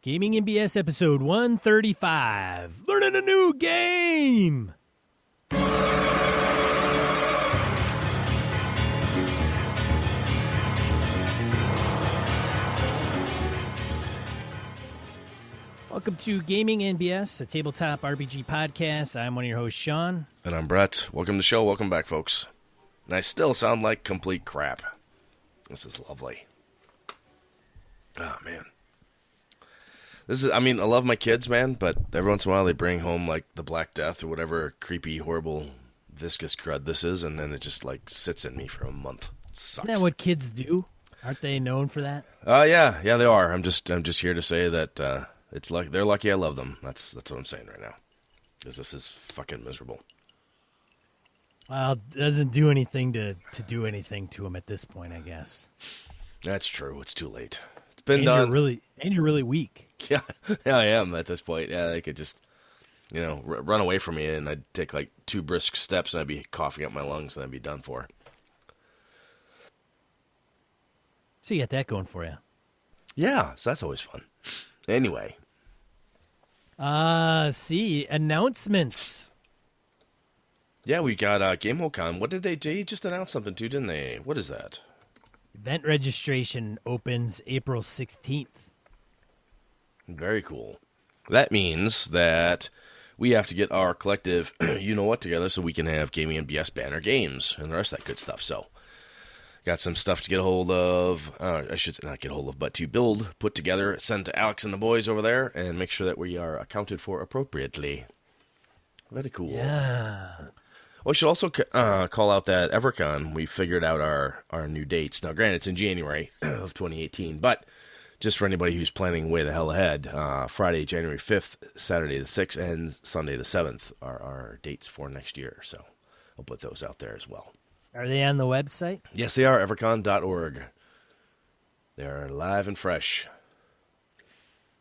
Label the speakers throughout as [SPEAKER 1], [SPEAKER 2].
[SPEAKER 1] Gaming NBS episode 135. Learning a new game. Welcome to Gaming NBS, a tabletop RPG podcast. I'm one of your hosts, Sean.
[SPEAKER 2] And I'm Brett. Welcome to the show. Welcome back, folks. And I still sound like complete crap. This is lovely. Oh, man. I love my kids, man, but every once in a while they bring home, like, the Black Death or whatever creepy, horrible, viscous crud this is, and then it just, like, sits in me for a month. It sucks.
[SPEAKER 1] Isn't that what kids do? Aren't they known for that?
[SPEAKER 2] Yeah, they are. I'm just here to say that they're lucky I love them. That's what I'm saying right now, because this is fucking miserable.
[SPEAKER 1] Well, it doesn't do anything to do anything to them at this point, I guess.
[SPEAKER 2] That's true. It's too late. It's been
[SPEAKER 1] done. You're really weak.
[SPEAKER 2] Yeah, I am at this point. Yeah, they could just, run away from me, and I'd take like 2 brisk steps, and I'd be coughing up my lungs, and I'd be done for.
[SPEAKER 1] So you got that going for you.
[SPEAKER 2] Yeah, so that's always fun. Anyway.
[SPEAKER 1] Announcements.
[SPEAKER 2] Yeah, we got Gamehole Con. What did they do? They just announced something too, didn't they? What is that?
[SPEAKER 1] Event registration opens April 16th.
[SPEAKER 2] Very cool. That means that we have to get our collective you-know-what together so we can have Gaming NBS banner games and the rest of that good stuff. So, got some stuff to get a hold of. I should not get a hold of, but to build, put together, send to Alex and the boys over there, and make sure that we are accounted for appropriately. Very cool.
[SPEAKER 1] Yeah.
[SPEAKER 2] We should also call out that Evercon. We figured out our new dates. Now, granted, it's in January of 2018, but just for anybody who's planning way the hell ahead, Friday, January 5th, Saturday the 6th, and Sunday the 7th are our dates for next year. So I'll put those out there as well.
[SPEAKER 1] Are they on the website?
[SPEAKER 2] Yes, they are. Evercon.org. They are live and fresh.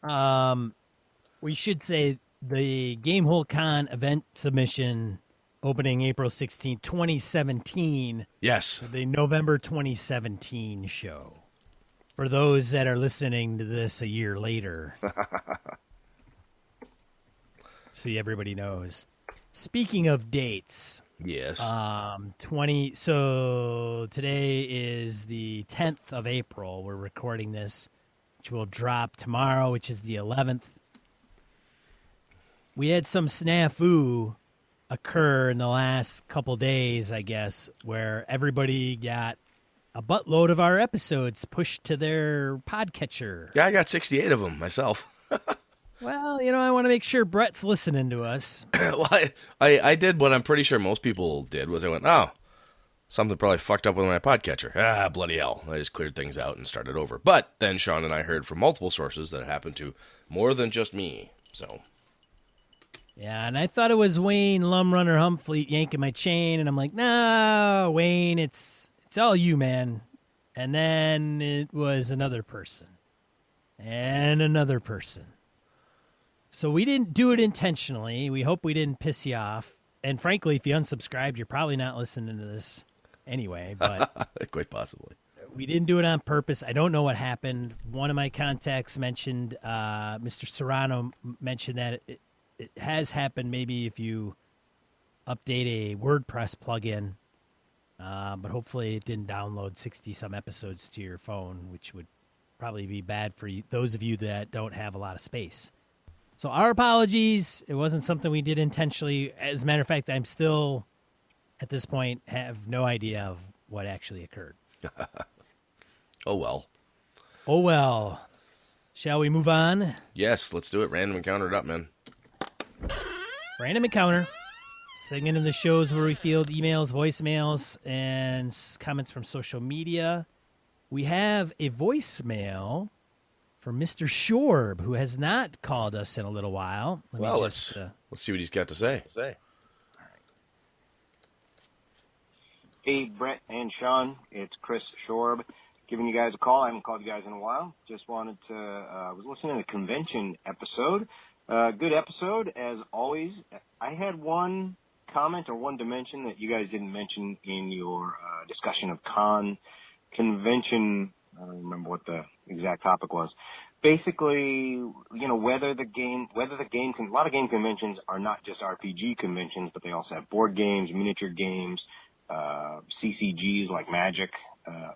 [SPEAKER 1] We should say the Gamehole Con event submission opening April 16th, 2017.
[SPEAKER 2] Yes.
[SPEAKER 1] The November 2017 show. For those that are listening to this a year later. So everybody knows. Speaking of dates.
[SPEAKER 2] Yes.
[SPEAKER 1] So today is the 10th of April. We're recording this, which will drop tomorrow, which is the 11th. We had some snafu occur in the last couple days, I guess, where everybody got a buttload of our episodes pushed to their podcatcher.
[SPEAKER 2] Yeah, I got 68 of them myself.
[SPEAKER 1] Well, I want to make sure Brett's listening to us.
[SPEAKER 2] Well, I did what I'm pretty sure most people did, was I went, something probably fucked up with my podcatcher. Bloody hell. I just cleared things out and started over. But then Sean and I heard from multiple sources that it happened to more than just me, so...
[SPEAKER 1] Yeah, and I thought it was Wayne Lumrunner Humfleet yanking my chain, and I'm like, no, Wayne, it's all you, man. And then it was another person. And another person. So we didn't do it intentionally. We hope we didn't piss you off. And frankly, if you unsubscribed, you're probably not listening to this anyway. But
[SPEAKER 2] quite possibly.
[SPEAKER 1] We didn't do it on purpose. I don't know what happened. One of my contacts mentioned, Mr. Serrano mentioned that it has happened maybe if you update a WordPress plugin, but hopefully it didn't download 60-some episodes to your phone, which would probably be bad for you, those of you that don't have a lot of space. So our apologies. It wasn't something we did intentionally. As a matter of fact, I'm still, at this point, have no idea of what actually occurred.
[SPEAKER 2] Oh, well.
[SPEAKER 1] Oh, well. Shall we move on?
[SPEAKER 2] Yes, let's do it. Random encounter it up, man.
[SPEAKER 1] Random encounter. Segment of the shows where we field emails, voicemails, and comments from social media. We have a voicemail from Mr. Shorb, who has not called us in a little while.
[SPEAKER 2] Let's see what he's got to say.
[SPEAKER 1] All right.
[SPEAKER 3] Hey, Brett and Sean. It's Chris Shorb giving you guys a call. I haven't called you guys in a while. Just wanted to, was listening to the convention episode. Good episode, as always. I had one comment or one dimension that you guys didn't mention in your discussion of convention. I don't remember what the exact topic was. basically, whether the game, a lot of game conventions are not just RPG conventions, but they also have board games, miniature games, CCGs like Magic,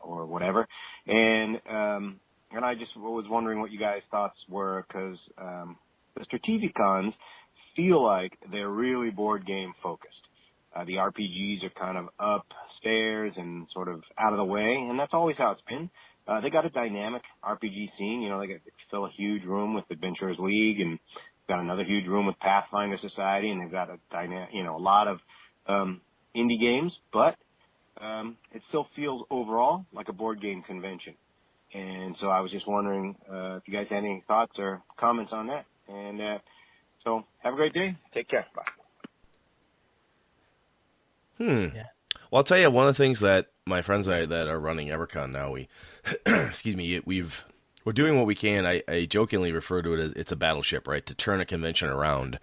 [SPEAKER 3] or whatever. And I just was wondering what you guys' thoughts were, because the Strategicons feel like they're really board game focused. The RPGs are kind of upstairs and sort of out of the way, and that's always how it's been. They got a dynamic RPG scene. They fill a huge room with Adventurers League, and got another huge room with Pathfinder Society, and they've got a lot of indie games, but it still feels overall like a board game convention. And so I was just wondering if you guys had any thoughts or comments on that. And so have a great day. Take care. Bye.
[SPEAKER 1] Yeah.
[SPEAKER 2] Well, I'll tell you, one of the things that my friends and I that are running Evercon now, we're doing what we can. I jokingly refer to it as it's a battleship, right? To turn a convention around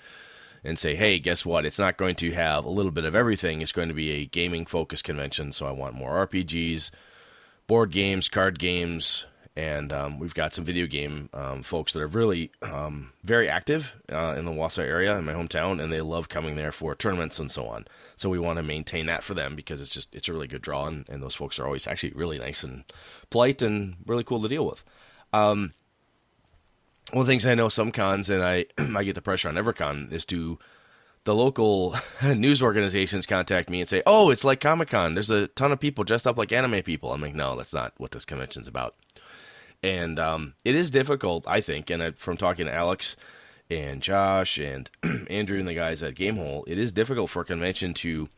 [SPEAKER 2] and say, hey, guess what? It's not going to have a little bit of everything. It's going to be a gaming-focused convention, so I want more RPGs, board games, card games, and we've got some video game folks that are really very active in the Wausau area, in my hometown, and they love coming there for tournaments and so on. So we want to maintain that for them because it's a really good draw, and those folks are always actually really nice and polite and really cool to deal with. One of the things I know some cons, and I get the pressure on Evercon, is to the local news organizations contact me and say, oh, it's like Comic-Con. There's a ton of people dressed up like anime people. I'm like, no, that's not what this convention's about. And it is difficult, I think, and from talking to Alex and Josh and Andrew and the guys at Gamehole, it is difficult for a convention to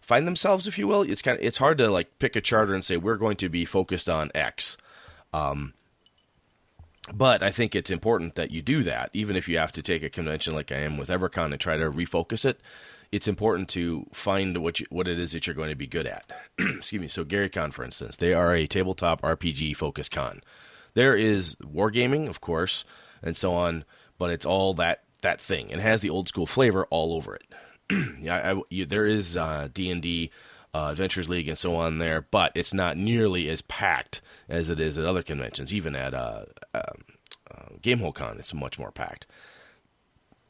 [SPEAKER 2] find themselves, if you will. It's hard to like pick a charter and say we're going to be focused on X. But I think it's important that you do that, even if you have to take a convention like I am with Evercon and try to refocus it. It's important to find what it is that you're going to be good at. Excuse me. So GaryCon, for instance, they are a tabletop RPG focused con. There is wargaming, of course, and so on, but it's all that thing. It has the old school flavor all over it. There is D&D, Adventures League, and so on there, but it's not nearly as packed as it is at other conventions. Even at Gamehole Con, it's much more packed.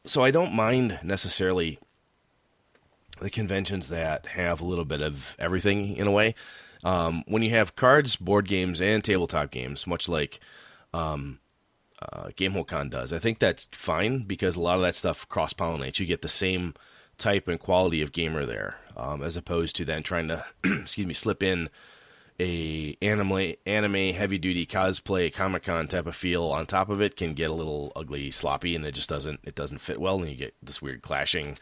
[SPEAKER 2] So I don't mind necessarily the conventions that have a little bit of everything in a way. When you have cards, board games, and tabletop games, much like Gamehole Con does, I think that's fine because a lot of that stuff cross-pollinates. You get the same type and quality of gamer there, as opposed to then trying to, slip in a anime heavy-duty cosplay Comic-Con type of feel on top of it can get a little ugly, sloppy, and it just doesn't fit well, and you get this weird clashing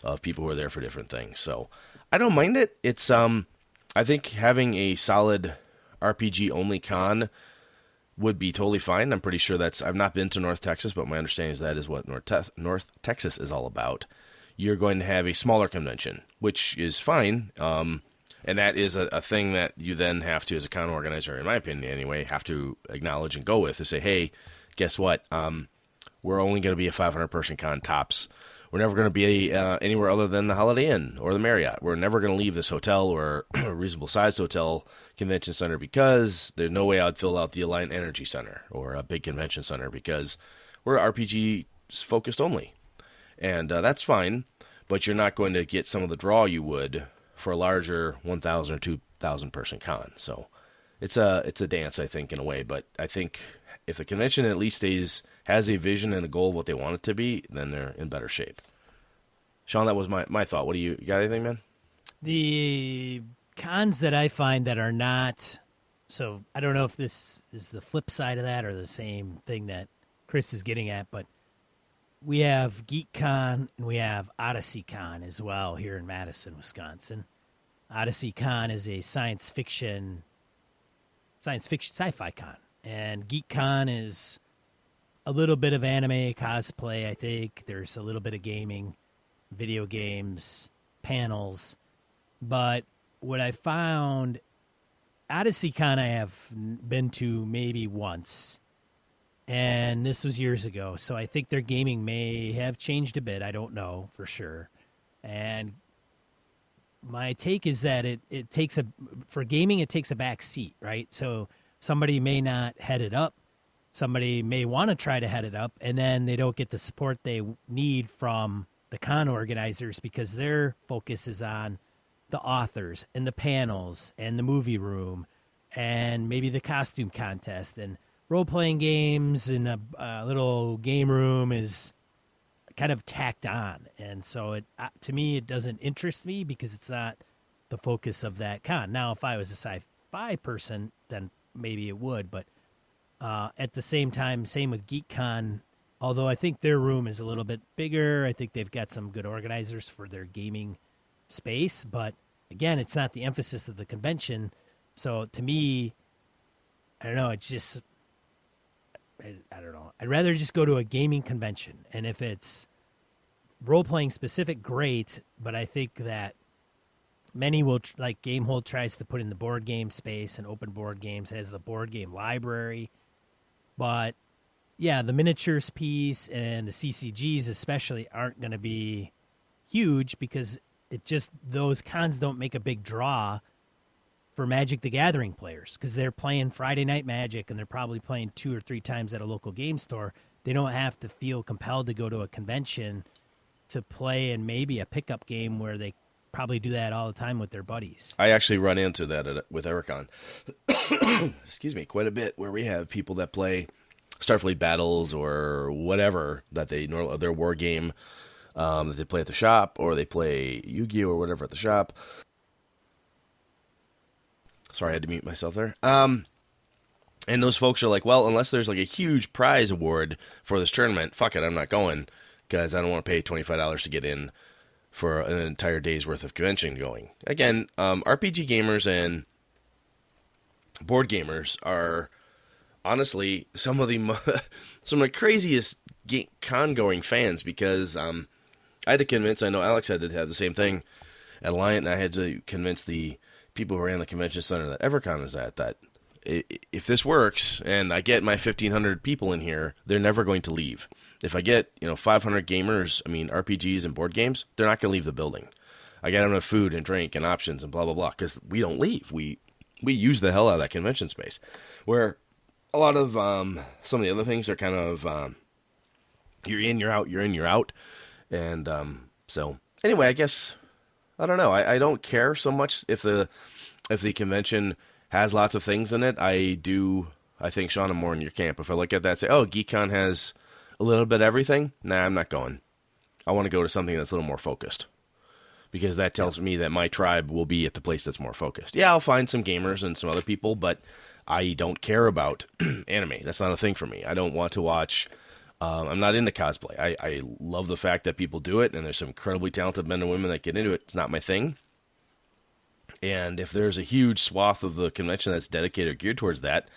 [SPEAKER 2] of people who are there for different things. So I don't mind it. It's I think having a solid RPG only con would be totally fine. I'm pretty sure I've not been to North Texas, but my understanding is that is what North Texas is all about. You're going to have a smaller convention, which is fine. And that is a thing that you then have to, as a con organizer, in my opinion anyway, have to acknowledge and go with, to say, hey, guess what? We're only going to be a 500-person con tops. We're never going to be anywhere other than the Holiday Inn or the Marriott. We're never going to leave this hotel or a reasonable-sized hotel convention center because there's no way I'd fill out the Alliant Energy Center or a big convention center because we're RPG focused only. And that's fine, but you're not going to get some of the draw you would for a larger 1,000 or 2,000 person con. So it's a dance, I think, in a way. But I think if the convention at least has a vision and a goal of what they want it to be, then they're in better shape. Sean, that was my thought. What do you got anything, man?
[SPEAKER 1] The cons that I find that are not, so I don't know if this is the flip side of that or the same thing that Chris is getting at, but we have GeekCon and we have Odyssey Con as well here in Madison, Wisconsin. Odyssey Con is a science fiction sci-fi con, and GeekCon is a little bit of anime cosplay, I think. There's a little bit of gaming, video games, panels. But what I found, Odyssey Con I have been to maybe once, and this was years ago. So I think their gaming may have changed a bit. I don't know for sure. And my take is that it takes for gaming, it takes a back seat, right? So somebody may not head it up. somebody may want to try to head it up, and then they don't get the support they need from the con organizers because their focus is on the authors and the panels and the movie room and maybe the costume contest, and role-playing games and a little game room is kind of tacked on. And so it to me, it doesn't interest me because it's not the focus of that con. Now, if I was a sci-fi person, then maybe it would, but at the same time, same with GeekCon, although I think their room is a little bit bigger. I think they've got some good organizers for their gaming space, but again, it's not the emphasis of the convention. So to me, I don't know, it's just, I don't know. I'd rather just go to a gaming convention. And if it's role-playing specific, great, but I think that many will, like Gamehole tries to put in the board game space and open board games, has the board game library. But yeah, the miniatures piece and the CCGs especially aren't going to be huge because it just, those cons don't make a big draw for Magic the Gathering players because they're playing Friday Night Magic and they're probably playing 2 or 3 times at a local game store. They don't have to feel compelled to go to a convention to play in maybe a pickup game where they probably do that all the time with their buddies.
[SPEAKER 2] I actually run into that with Evercon. Excuse me, quite a bit, where we have people that play Starfleet Battles or whatever that they normally, their war game that they play at the shop, or they play Yu-Gi-Oh or whatever at the shop. Sorry, I had to mute myself there. And those folks are like, well, unless there's like a huge prize award for this tournament, fuck it, I'm not going because I don't want to pay $25 to get in for an entire day's worth of convention going. Again, RPG gamers and board gamers are honestly some of the craziest con-going fans because I had to convince, I know Alex had to have the same thing at Alliant, and I had to convince the people who ran the convention center that Evercon is at that if this works and I get my 1,500 people in here, they're never going to leave. If I get 500 gamers, I mean RPGs and board games, they're not going to leave the building. I got enough food and drink and options and blah blah blah because we don't leave. We use the hell out of that convention space. Where a lot of some of the other things are kind of you're in, you're out, you're in, you're out, and so anyway, I guess I don't know. I don't care so much if the convention has lots of things in it. I think, Sean, I'm more in your camp. If I look at that and say, oh, GeekCon has a little bit of everything, nah, I'm not going. I want to go to something that's a little more focused. Because that tells me that my tribe will be at the place that's more focused. Yeah, I'll find some gamers and some other people, but I don't care about anime. That's not a thing for me. I don't want to watch. I'm not into cosplay. I love the fact that people do it, and there's some incredibly talented men and women that get into it. It's not my thing. And if there's a huge swath of the convention that's dedicated or geared towards that,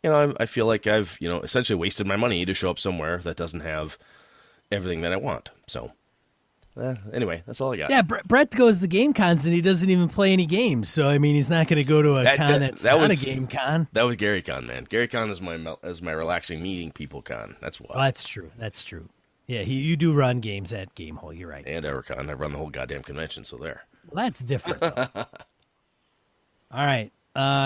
[SPEAKER 2] I feel like I've, essentially wasted my money to show up somewhere that doesn't have everything that I want. So, anyway, that's all I got.
[SPEAKER 1] Yeah, Brett goes to game cons and he doesn't even play any games. So, I mean, he's not going to go to a con that's not a game con.
[SPEAKER 2] That was Gary Con, man. Gary Con is my relaxing meeting people con. That's why.
[SPEAKER 1] Well, that's true. That's true. Yeah, you do run games at Gamehole. You're right.
[SPEAKER 2] And Evercon. I run the whole goddamn convention, so there.
[SPEAKER 1] Well, that's different, though. All right.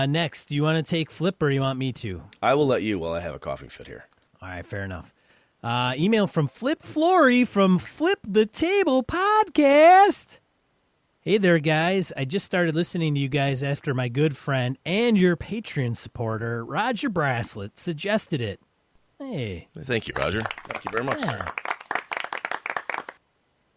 [SPEAKER 1] Next, do you want to take Flip or you want me to?
[SPEAKER 2] I will let you while I have a coughing fit here.
[SPEAKER 1] All right, fair enough. Email from Flip Flory from Flip the Table Podcast. Hey there, guys. I just started listening to you guys after my good friend and your Patreon supporter, Roger Braslett, suggested it. Hey.
[SPEAKER 2] Thank you, Roger. Thank you very much, sir.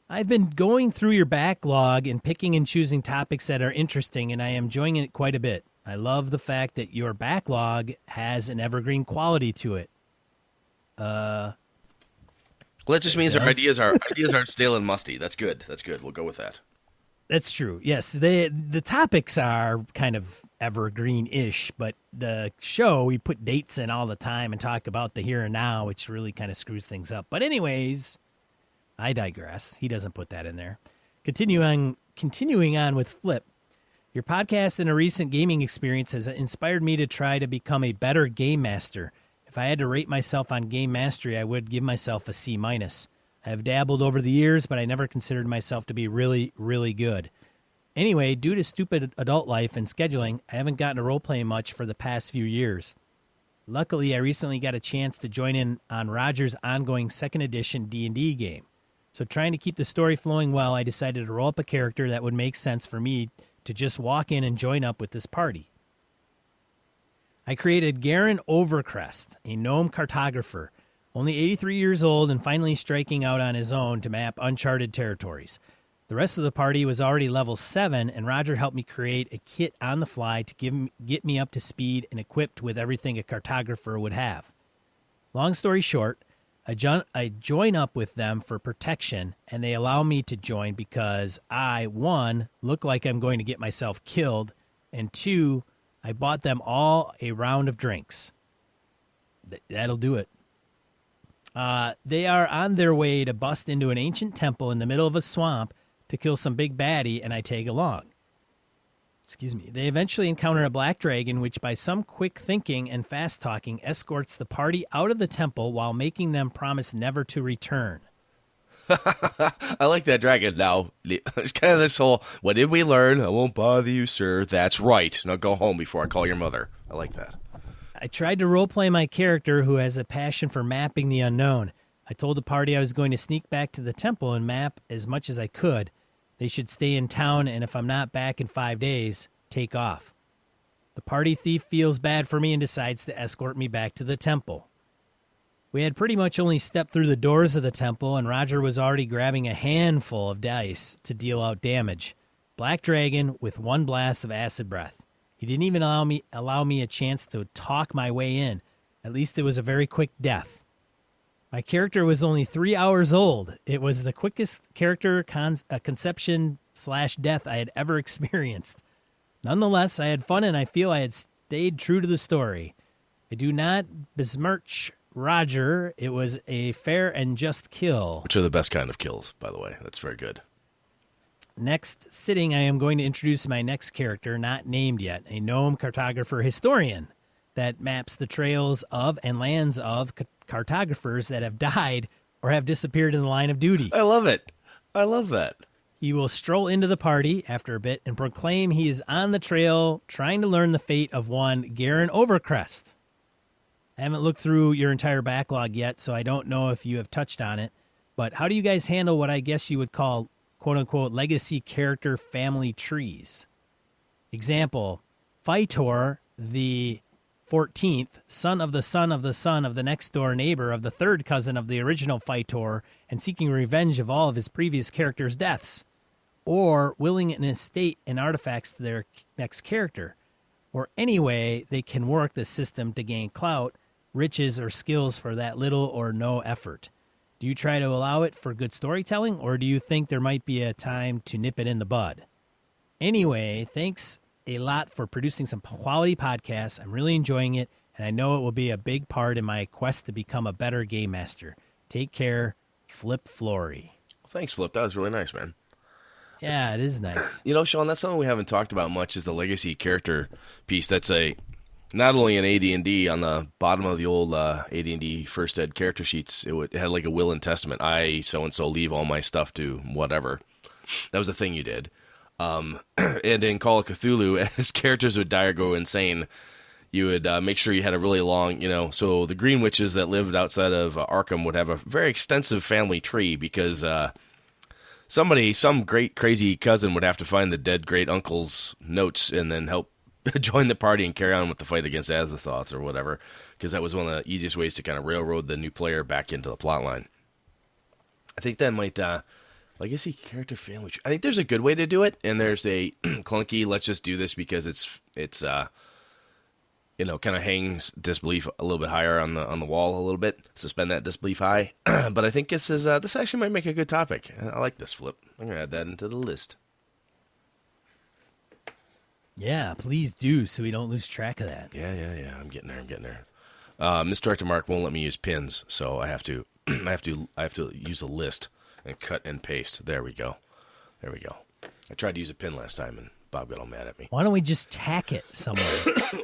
[SPEAKER 1] I've been going through your backlog and picking and choosing topics that are interesting, and I am enjoying it quite a bit. I love the fact that your backlog has an evergreen quality to it.
[SPEAKER 2] Well, that just means our ideas aren't stale and musty. That's good. That's good. We'll go with that.
[SPEAKER 1] That's true. Yes, the topics are kind of evergreen-ish, but the show, we put dates in all the time and talk about the here and now, which really kind of screws things up. But anyways, I digress. He doesn't put that in there. Continuing on with Flip. Your podcast and a recent gaming experience has inspired me to try to become a better game master. If I had to rate myself on game mastery, I would give myself a C-. I have dabbled over the years, but I never considered myself to be really, really good. Anyway, due to stupid adult life and scheduling, I haven't gotten to role-playing much for the past few years. Luckily, I recently got a chance to join in on Roger's ongoing 2nd edition D&D game. So trying to keep the story flowing well, I decided to roll up a character that would make sense for me to just walk in and join up with this party. I created Garen Overcrest, a gnome cartographer, only 83 years old and finally striking out on his own to map uncharted territories. The rest of the party was already level 7, and Roger helped me create a kit on the fly to get me up to speed and equipped with everything a cartographer would have. Long story short, I join up with them for protection, and they allow me to join because I, 1, look like I'm going to get myself killed, and 2, I bought them all a round of drinks. That'll do it. They are on their way to bust into an ancient temple in the middle of a swamp to kill some big baddie, and I tag along. Excuse me. They eventually encounter a black dragon, which by some quick thinking and fast talking escorts the party out of the temple while making them promise never to return.
[SPEAKER 2] I like that dragon now. It's kind of this whole, what did we learn? I won't bother you, sir. That's right. Now go home before I call your mother. I like that.
[SPEAKER 1] I tried to roleplay my character who has a passion for mapping the unknown. I told the party I was going to sneak back to the temple and map as much as I could. They should stay in town, and if I'm not back in 5 days, take off. The party thief feels bad for me and decides to escort me back to the temple. We had pretty much only stepped through the doors of the temple, and Roger was already grabbing a handful of dice to deal out damage. Black dragon with 1 blast of acid breath. He didn't even allow me a chance to talk my way in. At least it was a very quick death. My character was only 3 hours old. It was the quickest character conception/death I had ever experienced. Nonetheless, I had fun, and I feel I had stayed true to the story. I do not besmirch Roger. It was a fair and just kill.
[SPEAKER 2] Which are the best kind of kills, by the way. That's very good.
[SPEAKER 1] Next sitting, I am going to introduce my next character, not named yet, a gnome cartographer historian that maps the trails of and lands of cartographers that have died or have disappeared in the line of duty.
[SPEAKER 2] I love it. I love that.
[SPEAKER 1] He will stroll into the party after a bit and proclaim he is on the trail trying to learn the fate of one Garen Overcrest. I haven't looked through your entire backlog yet, so I don't know if you have touched on it, but how do you guys handle what I guess you would call quote-unquote legacy character family trees? Example, Phytor, the 14th, son of the son of the son of the next-door neighbor of the 3rd cousin of the original Phytor, and seeking revenge of all of his previous characters' deaths, or willing an estate and artifacts to their next character, or any way they can work the system to gain clout, riches, or skills for that little or no effort. Do you try to allow it for good storytelling, or do you think there might be a time to nip it in the bud? Anyway, thanks a lot for producing some quality podcasts. I'm really enjoying it, and I know it will be a big part in my quest to become a better game master. Take care, Flip Flory.
[SPEAKER 2] Thanks, Flip. That was really nice, man.
[SPEAKER 1] Yeah, it is nice.
[SPEAKER 2] You know, Sean, that's something we haven't talked about much is the legacy character piece. That's not only an AD&D on the bottom of the old AD&D first ed character sheets. It had like a will and testament. I so-and-so leave all my stuff to whatever. That was a thing you did. And in Call of Cthulhu, as characters would die or go insane, you would make sure you had a really long, so the Green Witches that lived outside of Arkham would have a very extensive family tree because some great crazy cousin would have to find the dead great uncle's notes and then help join the party and carry on with the fight against Azathoth or whatever, because that was one of the easiest ways to kind of railroad the new player back into the plot line. I think that might... legacy character family tree. I think there's a good way to do it, and there's a clunky, let's just do this because it's kind of hangs disbelief a little bit higher on the wall a little bit, suspend that disbelief high. But I think this actually might make a good topic. I like this, Flip. I'm going to add that into the list.
[SPEAKER 1] Yeah, please do, so we don't lose track of that.
[SPEAKER 2] Yeah. I'm getting there. Misdirected Mark won't let me use pins, so I have to I have to use a list and cut and paste. There we go. I tried to use a pin last time, and Bob got all mad at me.
[SPEAKER 1] Why don't we just tack it somewhere?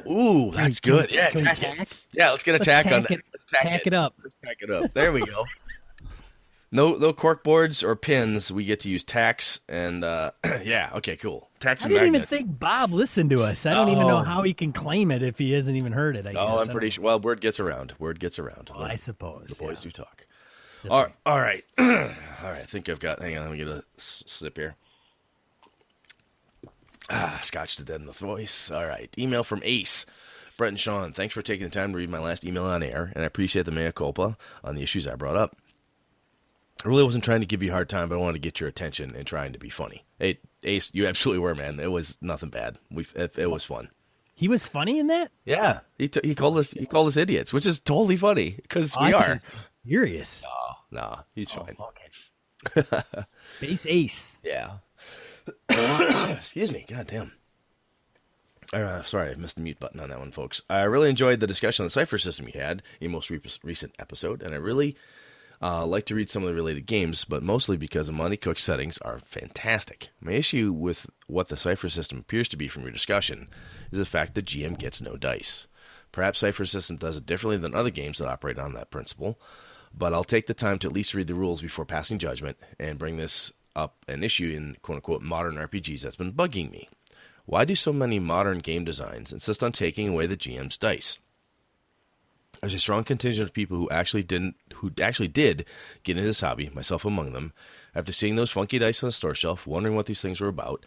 [SPEAKER 2] Ooh, that's good.
[SPEAKER 1] Can we tack?
[SPEAKER 2] Yeah, let's get a tack on that.
[SPEAKER 1] Tack it up.
[SPEAKER 2] Let's tack it up. There we go. No cork boards or pins. We get to use tacks and yeah. Okay, cool. Tacks
[SPEAKER 1] I
[SPEAKER 2] and
[SPEAKER 1] didn't even
[SPEAKER 2] magnets.
[SPEAKER 1] think Bob listened to us. I don't even know how he can claim it if he hasn't even heard it. I
[SPEAKER 2] Oh,
[SPEAKER 1] guess.
[SPEAKER 2] I'm pretty sure. Well, word gets around. Word gets around.
[SPEAKER 1] Well, I suppose
[SPEAKER 2] The boys do talk.
[SPEAKER 1] That's right.
[SPEAKER 2] All right. All right. I think I've got. Hang on. Let me get a sip here. Scotch to deaden the voice. All right. Email from Ace. Brett and Sean, thanks for taking the time to read my last email on air, and I appreciate the mea culpa on the issues I brought up. I really wasn't trying to give you a hard time, but I wanted to get your attention and trying to be funny. Hey, Ace, you absolutely were, man. It was nothing bad. It was fun.
[SPEAKER 1] He was funny in that?
[SPEAKER 2] Yeah, he called us idiots, which is totally funny because we are.
[SPEAKER 1] Furious.
[SPEAKER 2] No, he's fine.
[SPEAKER 1] Okay. Base Ace.
[SPEAKER 2] Yeah. Excuse me. God damn. Sorry, I missed the mute button on that one, folks. I really enjoyed the discussion on the Cypher system you had in most recent episode, and I really like to read some of the related games, but mostly because the Monty Cook settings are fantastic. My issue with what the Cypher system appears to be from your discussion is the fact that GM gets no dice. Perhaps Cypher system does it differently than other games that operate on that principle, but I'll take the time to at least read the rules before passing judgment and bring this up an issue in quote-unquote modern RPGs that's been bugging me. Why do so many modern game designs insist on taking away the GM's dice? There's a strong contingent of people who actually did get into this hobby, myself among them, after seeing those funky dice on the store shelf, wondering what these things were about,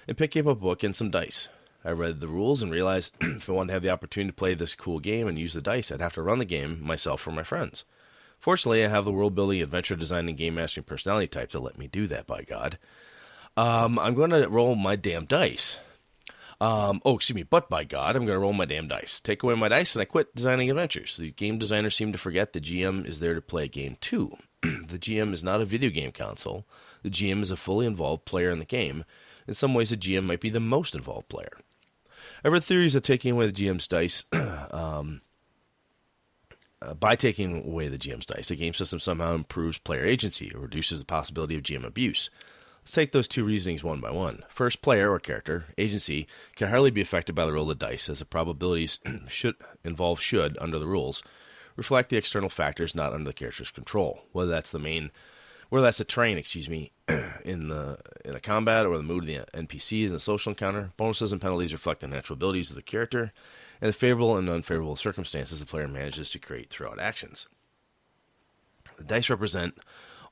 [SPEAKER 2] and picking up a book and some dice. I read the rules and realized if I wanted to have the opportunity to play this cool game and use the dice, I'd have to run the game myself or my friends. Fortunately, I have the world-building, adventure designing, game mastering personality type to let me do that, by God. I'm going to roll my damn dice. But by God, I'm going to roll my damn dice. Take away my dice and I quit designing adventures. The game designers seem to forget the GM is there to play a game too. The GM is not a video game console. The GM is a fully involved player in the game. In some ways, the GM might be the most involved player. I've read theories of taking away the GM's dice. By taking away the GM's dice, the game system somehow improves player agency or reduces the possibility of GM abuse. Let's take those two reasonings one by one. First, player or character agency can hardly be affected by the roll of the dice, as the probabilities should, under the rules, reflect the external factors not under the character's control. Whether that's a terrain, in a combat or the mood of the NPCs in a social encounter, bonuses and penalties reflect the natural abilities of the character and the favorable and unfavorable circumstances the player manages to create throughout actions. The dice represent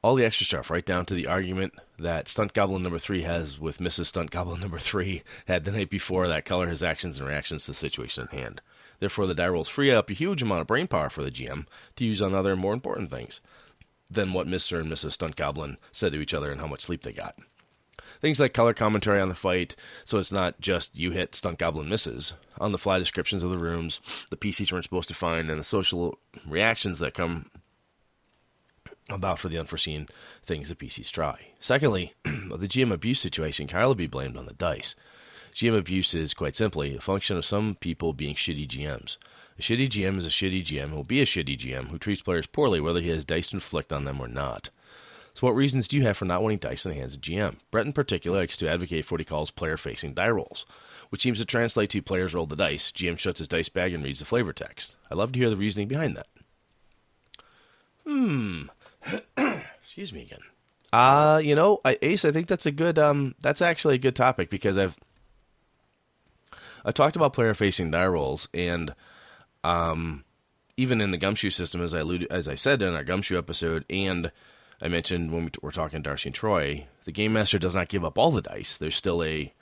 [SPEAKER 2] all the extra stuff, right down to the argument that Stunt Goblin number 3 has with Mrs. Stunt Goblin number 3 had the night before that color his actions and reactions to the situation at hand. Therefore, the die rolls free up a huge amount of brain power for the GM to use on other more important things than what Mr. and Mrs. Stunt Goblin said to each other and how much sleep they got. Things like color commentary on the fight, so it's not just you hit, Stunt Goblin misses. On-the-fly descriptions of the rooms the PCs weren't supposed to find, and the social reactions that come about for the unforeseen things the PCs try. Secondly, the GM abuse situation can hardly be blamed on the dice. GM abuse is, quite simply, a function of some people being shitty GMs. A shitty GM is a shitty GM who will be a shitty GM who treats players poorly whether he has dice to inflict on them or not. So what reasons do you have for not wanting dice in the hands of GM? Brett in particular likes to advocate for what he calls player-facing die rolls, which seems to translate to players roll the dice, GM shuts his dice bag and reads the flavor text. I'd love to hear the reasoning behind that. Excuse me again. Ace, I think that's a good, that's actually a good topic because I talked about player-facing die rolls, and even in the Gumshoe system, as I said in our Gumshoe episode, and I mentioned when we were talking to Darcy and Troy, the Game Master does not give up all the dice. There's still a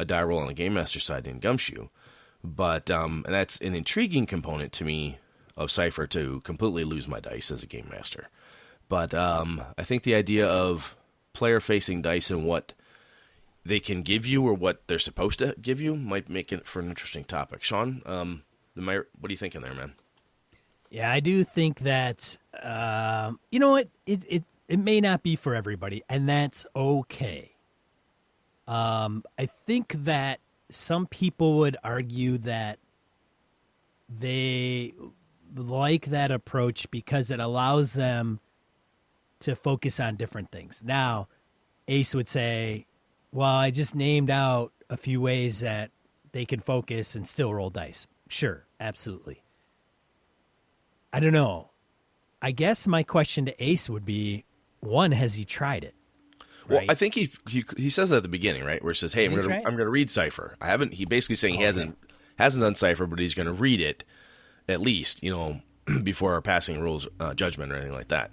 [SPEAKER 2] die roll on the Game Master side in Gumshoe, but and that's an intriguing component to me of Cypher to completely lose my dice as a Game Master. But I think the idea of player-facing dice and what they can give you or what they're supposed to give you might make it for an interesting topic. Sean, what are you thinking there, man?
[SPEAKER 1] Yeah, I do think that, you know what, it may not be for everybody, and that's okay. I think that some people would argue that they like that approach because it allows them to focus on different things. Now, Ace would say, well, I just named out a few ways that they can focus and still roll dice. Sure, absolutely. I don't know. I guess my question to Ace would be, one, has he tried it?
[SPEAKER 2] Well,
[SPEAKER 1] Right?
[SPEAKER 2] I think he says that at the beginning, right, where he says, "Hey,
[SPEAKER 1] Did he try it?
[SPEAKER 2] I'm gonna read Cipher." I haven't. He basically saying he
[SPEAKER 1] Oh, okay.
[SPEAKER 2] hasn't done Cipher, but he's gonna read it at least, before passing rules judgment or anything like that.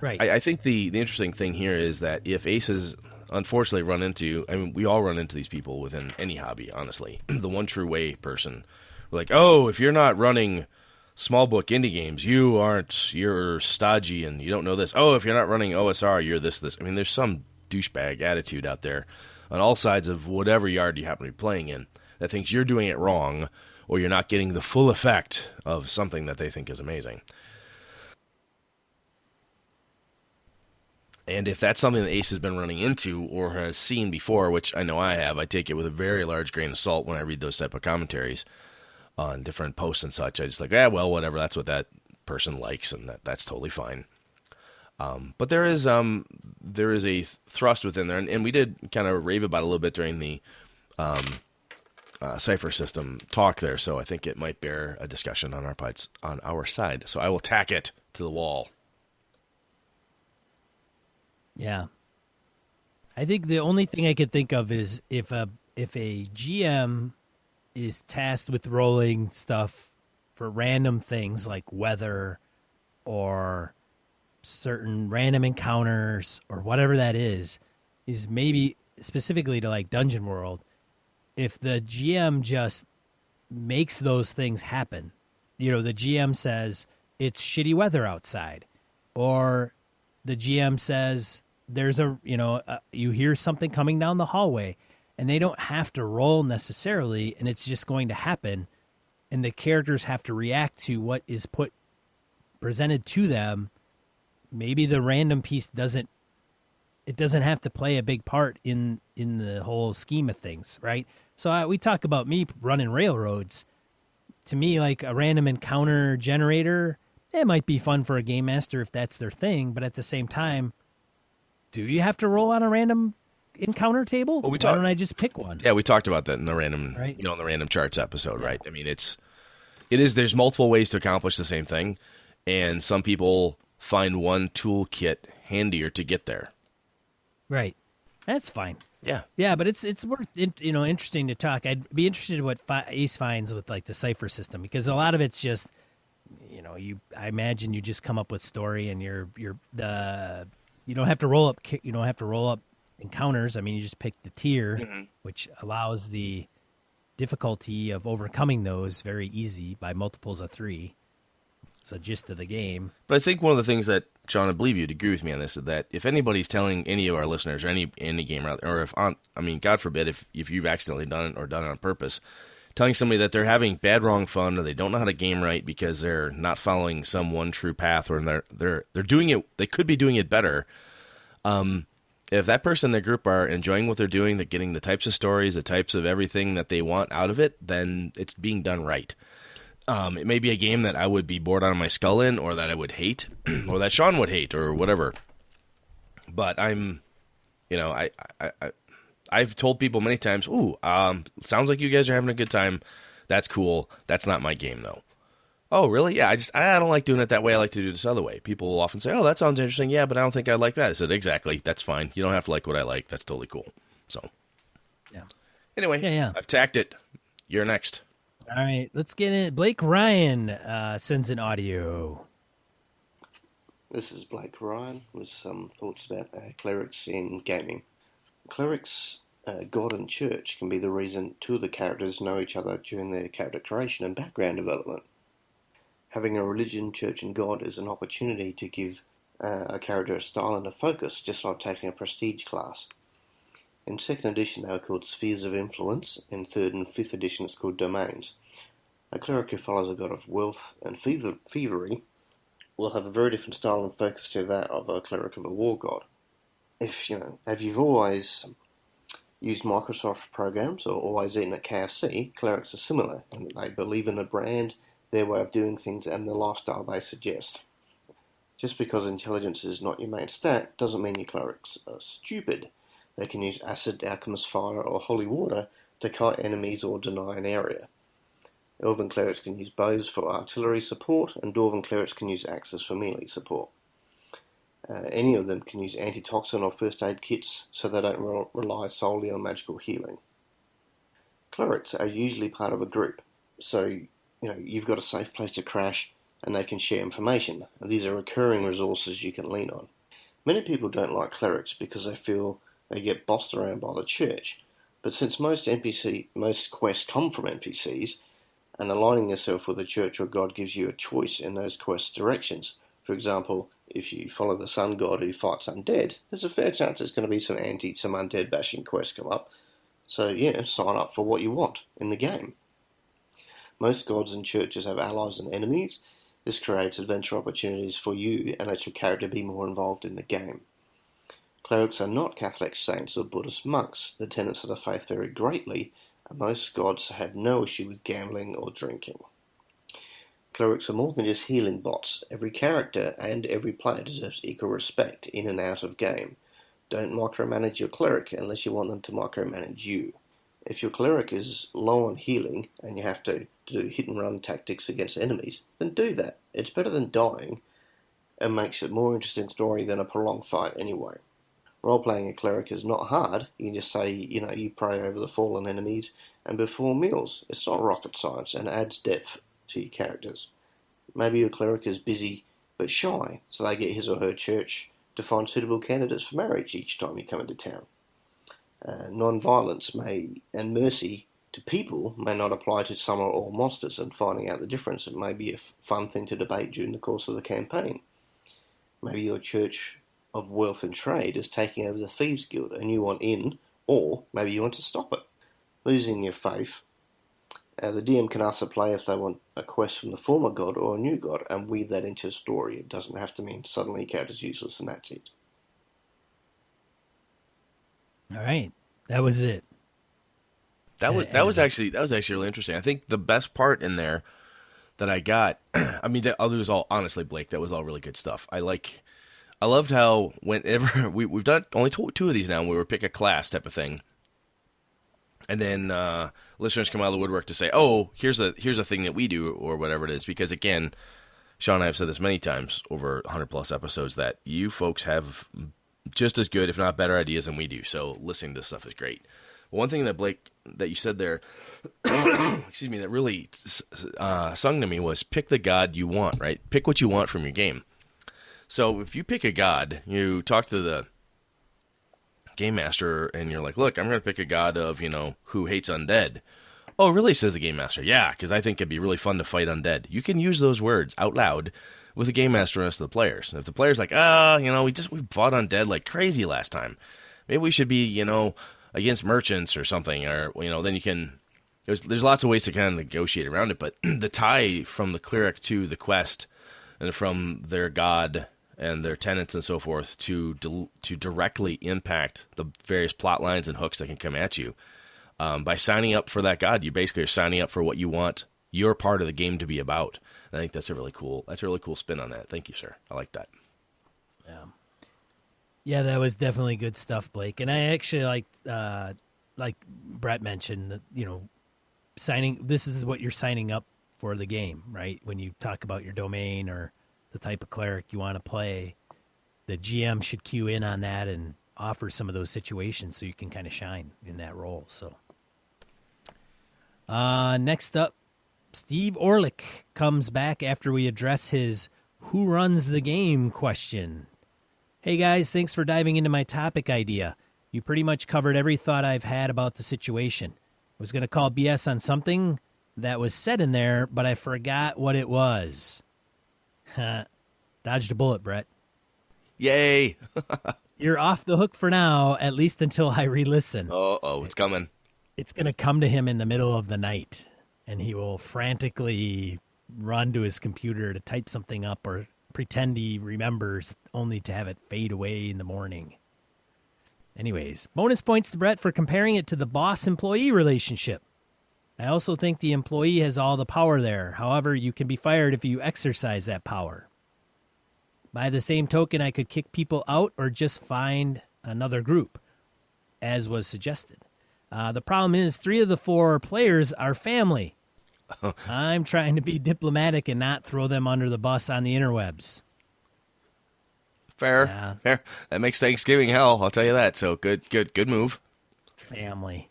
[SPEAKER 1] Right.
[SPEAKER 2] I think the interesting thing here is that if aces unfortunately run into, I mean, we all run into these people within any hobby, honestly. The one true way person, like, oh, if you're not running small book indie games, you're stodgy and you don't know this. Oh, if you're not running OSR, you're this. I mean, there's some douchebag attitude out there on all sides of whatever yard you happen to be playing in that thinks you're doing it wrong or you're not getting the full effect of something that they think is amazing. And if that's something that Ace has been running into or has seen before, which I know I have, I take it with a very large grain of salt when I read those type of commentaries on different posts and such. I just like, well, whatever. That's what that person likes, and that's totally fine. But there is a thrust within there, and we did kind of rave about it a little bit during the Cipher system talk there. So I think it might bear a discussion on our side. So I will tack it to the wall.
[SPEAKER 1] Yeah. I think the only thing I could think of is if a GM is tasked with rolling stuff for random things like weather or certain random encounters or whatever that is maybe specifically to like Dungeon World, if the GM just makes those things happen, the GM says it's shitty weather outside, or the GM says there's you hear something coming down the hallway, and they don't have to roll necessarily, and it's just going to happen, and the characters have to react to what is presented to them. Maybe the random piece doesn't have to play a big part in the whole scheme of things, right? So we talk about me running railroads. To me, like a random encounter generator, it might be fun for a game master if that's their thing, but at the same time, do you have to roll on a random encounter table?
[SPEAKER 2] Well,
[SPEAKER 1] Why don't I just pick one?
[SPEAKER 2] Yeah, we talked about that in the random,
[SPEAKER 1] right?
[SPEAKER 2] In the random charts episode, right? I mean, it is. There's multiple ways to accomplish the same thing, and some people find one toolkit handier to get there.
[SPEAKER 1] Right, that's fine.
[SPEAKER 2] Yeah,
[SPEAKER 1] but it's worth interesting to talk. I'd be interested in what Ace finds with like the Cipher system, because a lot of it's just I imagine you just come up with story and you don't have to roll up encounters. I mean, you just pick the tier, which allows the difficulty of overcoming those very easy by multiples of 3. It's a gist of the game.
[SPEAKER 2] But I think one of the things that, John, I believe you'd agree with me on this, is that if anybody's telling any of our listeners or any gamer out there, or God forbid, if you've accidentally done it or done it on purpose, telling somebody that they're having bad, wrong fun, or they don't know how to game right because they're not following some one true path, or they're doing it, they could be doing it better. If that person in their group are enjoying what they're doing, they're getting the types of stories, the types of everything that they want out of it, then it's being done right. It may be a game that I would be bored out of my skull in, or that I would hate, or that Sean would hate, or whatever. But I've told people many times, sounds like you guys are having a good time. That's cool. That's not my game, though. Oh, really? Yeah, I don't like doing it that way. I like to do this other way. People will often say, oh, that sounds interesting. Yeah, but I don't think I like that. I said, exactly. That's fine. You don't have to like what I like. That's totally cool. So,
[SPEAKER 1] yeah.
[SPEAKER 2] Anyway,
[SPEAKER 1] yeah.
[SPEAKER 2] I've tacked it. You're next.
[SPEAKER 1] All right, let's get in. Blake Ryan sends an audio.
[SPEAKER 4] This is Blake Ryan with some thoughts about clerics in gaming. Clerics, God and church can be the reason two of the characters know each other during their character creation and background development. Having a religion, church and God is an opportunity to give a character a style and a focus, just like taking a prestige class. In 2nd edition they were called spheres of influence, in 3rd and 5th edition it's called domains. A cleric who follows a god of wealth and thievery will have a very different style and focus to that of a cleric of a war god. If you've always used Microsoft programs or always eaten at KFC, clerics are similar, and they believe in the brand, their way of doing things, and the lifestyle they suggest. Just because intelligence is not your main stat doesn't mean your clerics are stupid. They can use acid, alchemist fire, or holy water to kite enemies or deny an area. Elven clerics can use bows for artillery support, and Dwarven clerics can use axes for melee support. Any of them can use antitoxin or first aid kits, so they don't rely solely on magical healing. Clerics are usually part of a group, so you've got a safe place to crash, and they can share information. And these are recurring resources you can lean on. Many people don't like clerics because they feel they get bossed around by the church, but since most quests come from NPCs, and aligning yourself with a church or god gives you a choice in those quest directions. For example, if you follow the sun god who fights undead, there's a fair chance there's going to be some undead bashing quests come up. So sign up for what you want in the game. Most gods and churches have allies and enemies. This creates adventure opportunities for you and lets your character be more involved in the game. Clerics are not Catholic saints or Buddhist monks. The tenets of the faith vary greatly, and most gods have no issue with gambling or drinking. Clerics are more than just healing bots. Every character and every player deserves equal respect in and out of game. Don't micromanage your cleric unless you want them to micromanage you. If your cleric is low on healing and you have to do hit and run tactics against enemies, then do that. It's better than dying and makes it a more interesting story than a prolonged fight anyway. Role-playing a cleric is not hard. You can just say, you pray over the fallen enemies and perform meals. It's not rocket science and adds depth to your characters. Maybe your cleric is busy but shy, so they get his or her church to find suitable candidates for marriage each time you come into town. Non-violence and mercy to people may not apply to some or all monsters, and finding out the difference may be a fun thing to debate during the course of the campaign. Maybe your church of wealth and trade is taking over the Thieves Guild and you want in, or maybe you want to stop it. Losing your faith, the DM can ask the player if they want a quest from the former god or a new god and weave that into a story. It doesn't have to mean suddenly your character's useless and that's it.
[SPEAKER 1] All right, that was it.
[SPEAKER 2] That was actually really interesting. I think the best part in there that I got, I mean, that was all, honestly, Blake, that was all really good stuff. I loved how whenever we've done only two of these now, we were pick a class type of thing, and then listeners come out of the woodwork to say, "Oh, here's a thing that we do," or whatever it is. Because again, Sean and I have said this many times over 100+ episodes that you folks have just as good, if not better, ideas than we do. So listening to this stuff is great. One thing that Blake, that you said there, excuse me, that really sung to me was pick the god you want. Right, pick what you want from your game. So if you pick a god, you talk to the game master and you're like, look, I'm going to pick a god of, who hates undead. Oh, really, says the game master. Yeah, because I think it'd be really fun to fight undead. You can use those words out loud with the game master and the rest of the players. And if the player's like, we fought undead like crazy last time. Maybe we should be, against merchants or something. Or, then you can, there's lots of ways to kind of negotiate around it. But the tie from the cleric to the quest and from their god and their tenants and so forth to directly impact the various plot lines and hooks that can come at you. By signing up for that god, you basically are signing up for what you want your part of the game to be about. And I think that's a really cool spin on that. Thank you, sir. I like that.
[SPEAKER 1] Yeah, that was definitely good stuff, Blake. And I actually like Brett mentioned that, this is what you're signing up for the game, right? When you talk about your domain or the type of cleric you want to play, the GM should cue in on that and offer some of those situations so you can kind of shine in that role. So, next up, Steve Orlick comes back after we address his "Who runs the game?" question. Hey guys, thanks for diving into my topic idea. You pretty much covered every thought I've had about the situation. I was going to call BS on something that was said in there, but I forgot what it was. Dodged a bullet, Brett.
[SPEAKER 2] Yay!
[SPEAKER 1] You're off the hook for now, at least until I re-listen.
[SPEAKER 2] Oh, it's coming.
[SPEAKER 1] It's going to come to him in the middle of the night, and he will frantically run to his computer to type something up or pretend he remembers only to have it fade away in the morning. Anyways, bonus points to Brett for comparing it to the boss-employee relationship. I also think the employee has all the power there. However, you can be fired if you exercise that power. By the same token, I could kick people out or just find another group, as was suggested. The problem is 3 of the 4 players are family. I'm trying to be diplomatic and not throw them under the bus on the interwebs.
[SPEAKER 2] Fair.
[SPEAKER 1] Yeah.
[SPEAKER 2] Fair. That makes Thanksgiving hell, I'll tell you that. So good move.
[SPEAKER 1] Family.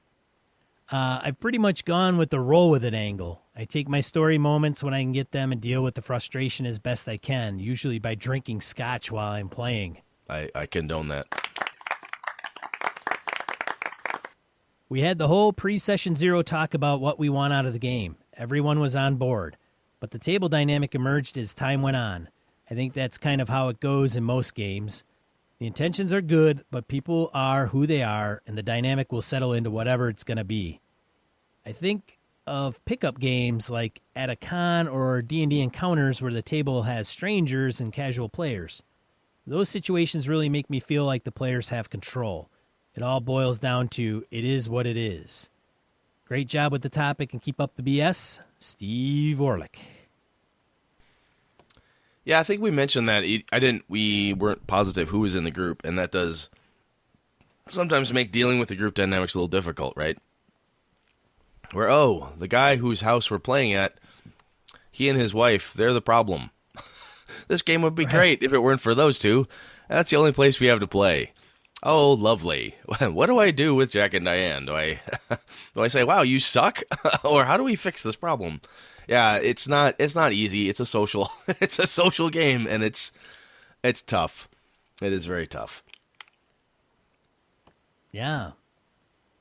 [SPEAKER 1] I've pretty much gone with the roll with it angle. I take my story moments when I can get them and deal with the frustration as best I can, usually by drinking scotch while I'm playing.
[SPEAKER 2] I condone that.
[SPEAKER 1] We had the whole pre-session 0 talk about what we want out of the game. Everyone was on board, but the table dynamic emerged as time went on. I think that's kind of how it goes in most games. The intentions are good, but people are who they are, and the dynamic will settle into whatever it's going to be. I think of pickup games like at a con or D&D encounters where the table has strangers and casual players. Those situations really make me feel like the players have control. It all boils down to it is what it is. Great job with the topic and keep up the BS. Steve Orlick.
[SPEAKER 2] Yeah, I think we mentioned that. We weren't positive who was in the group, and that does sometimes make dealing with the group dynamics a little difficult, right? Where, the guy whose house we're playing at, he and his wife, they're the problem. This game would be great if it weren't for those two. That's the only place we have to play. Oh, lovely. What do I do with Jack and Diane? Do I say, wow, you suck? Or how do we fix this problem? Yeah, it's not easy. It's a social game, and it's tough. It is very tough.
[SPEAKER 1] Yeah.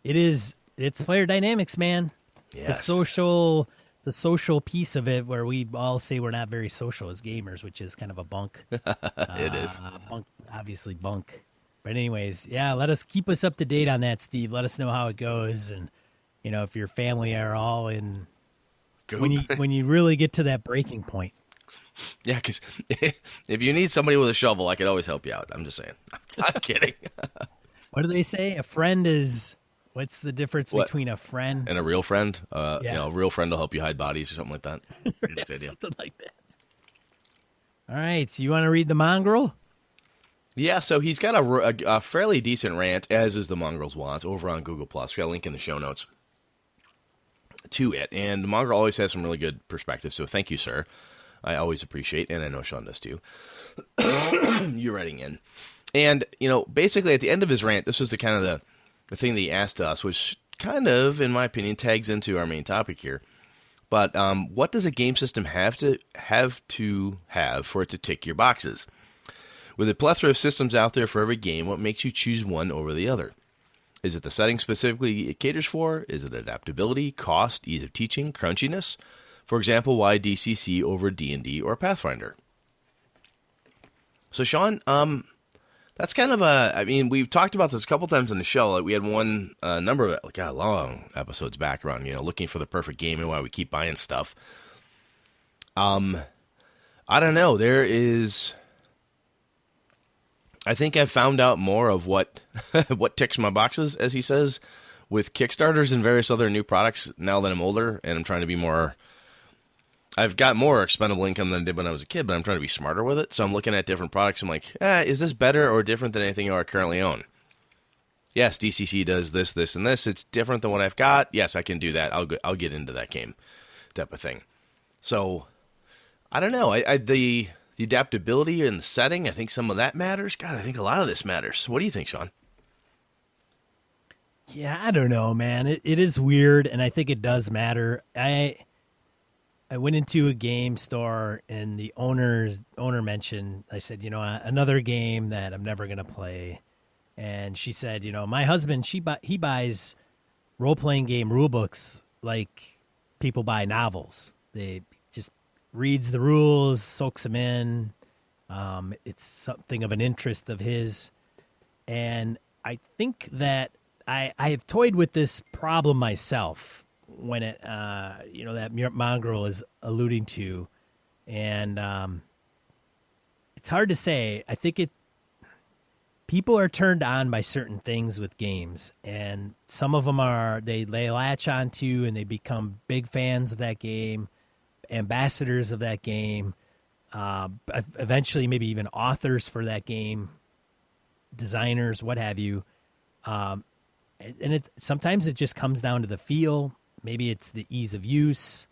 [SPEAKER 1] It is. It's player dynamics, man.
[SPEAKER 2] Yes.
[SPEAKER 1] The social piece of it, where we all say we're not very social as gamers, which is kind of a bunk.
[SPEAKER 2] It is.
[SPEAKER 1] Obviously bunk. But anyways, yeah, keep us up to date on that, Steve. Let us know how it goes, and if your family are all in. When you really get to that breaking point.
[SPEAKER 2] Yeah, because if you need somebody with a shovel, I could always help you out. I'm just saying. I'm kidding.
[SPEAKER 1] What do they say? A friend is. What's the difference between a friend
[SPEAKER 2] and a real friend?
[SPEAKER 1] Yeah.
[SPEAKER 2] A real friend will help you hide bodies or something like that.
[SPEAKER 1] Something like that. All right, so you want to read the mongrel?
[SPEAKER 2] Yeah, so he's got a fairly decent rant, as is the mongrel's want, over on Google+. We got a link in the show notes to it. And the mongrel always has some really good perspective, so thank you, sir. I always appreciate, and I know Sean does too. You writing in. And, basically at the end of his rant, this was the kind of the thing that he asked us, which kind of, in my opinion, tags into our main topic here. But what does a game system have to have for it to tick your boxes? With a plethora of systems out there for every game, what makes you choose one over the other? Is it the setting specifically it caters for? Is it adaptability, cost, ease of teaching, crunchiness? For example, why DCC over D&D or Pathfinder? So, Sean, that's kind of we've talked about this a couple times in the show. Like we had one number of long episodes back around, looking for the perfect game and why we keep buying stuff. I don't know. I think I've found out more of what what ticks my boxes, as he says, with Kickstarters and various other new products now that I'm older and I'm trying to be more. I've got more expendable income than I did when I was a kid, but I'm trying to be smarter with it. So I'm looking at different products. I'm like, is this better or different than anything I currently own? Yes, DCC does this, this, and this. It's different than what I've got. Yes, I can do that. I'll get into that game, type of thing. So I don't know. The adaptability and the setting, I think some of that matters. God, I think a lot of this matters. What do you think, Sean?
[SPEAKER 1] Yeah, I don't know, man. It is weird, and I think it does matter. I went into a game store, and the owner mentioned, I said, another game that I'm never going to play. And she said, my husband, he buys role-playing game rule books like people buy novels. They just reads the rules, soaks them in. It's something of an interest of his. And I think that I have toyed with this problem myself when it, that mongrel is alluding to. And it's hard to say. I think people are turned on by certain things with games, and some of them they latch onto and they become big fans of that game, ambassadors of that game, eventually maybe even authors for that game, designers, what have you. And sometimes it just comes down to the feel. Maybe it's the ease of use.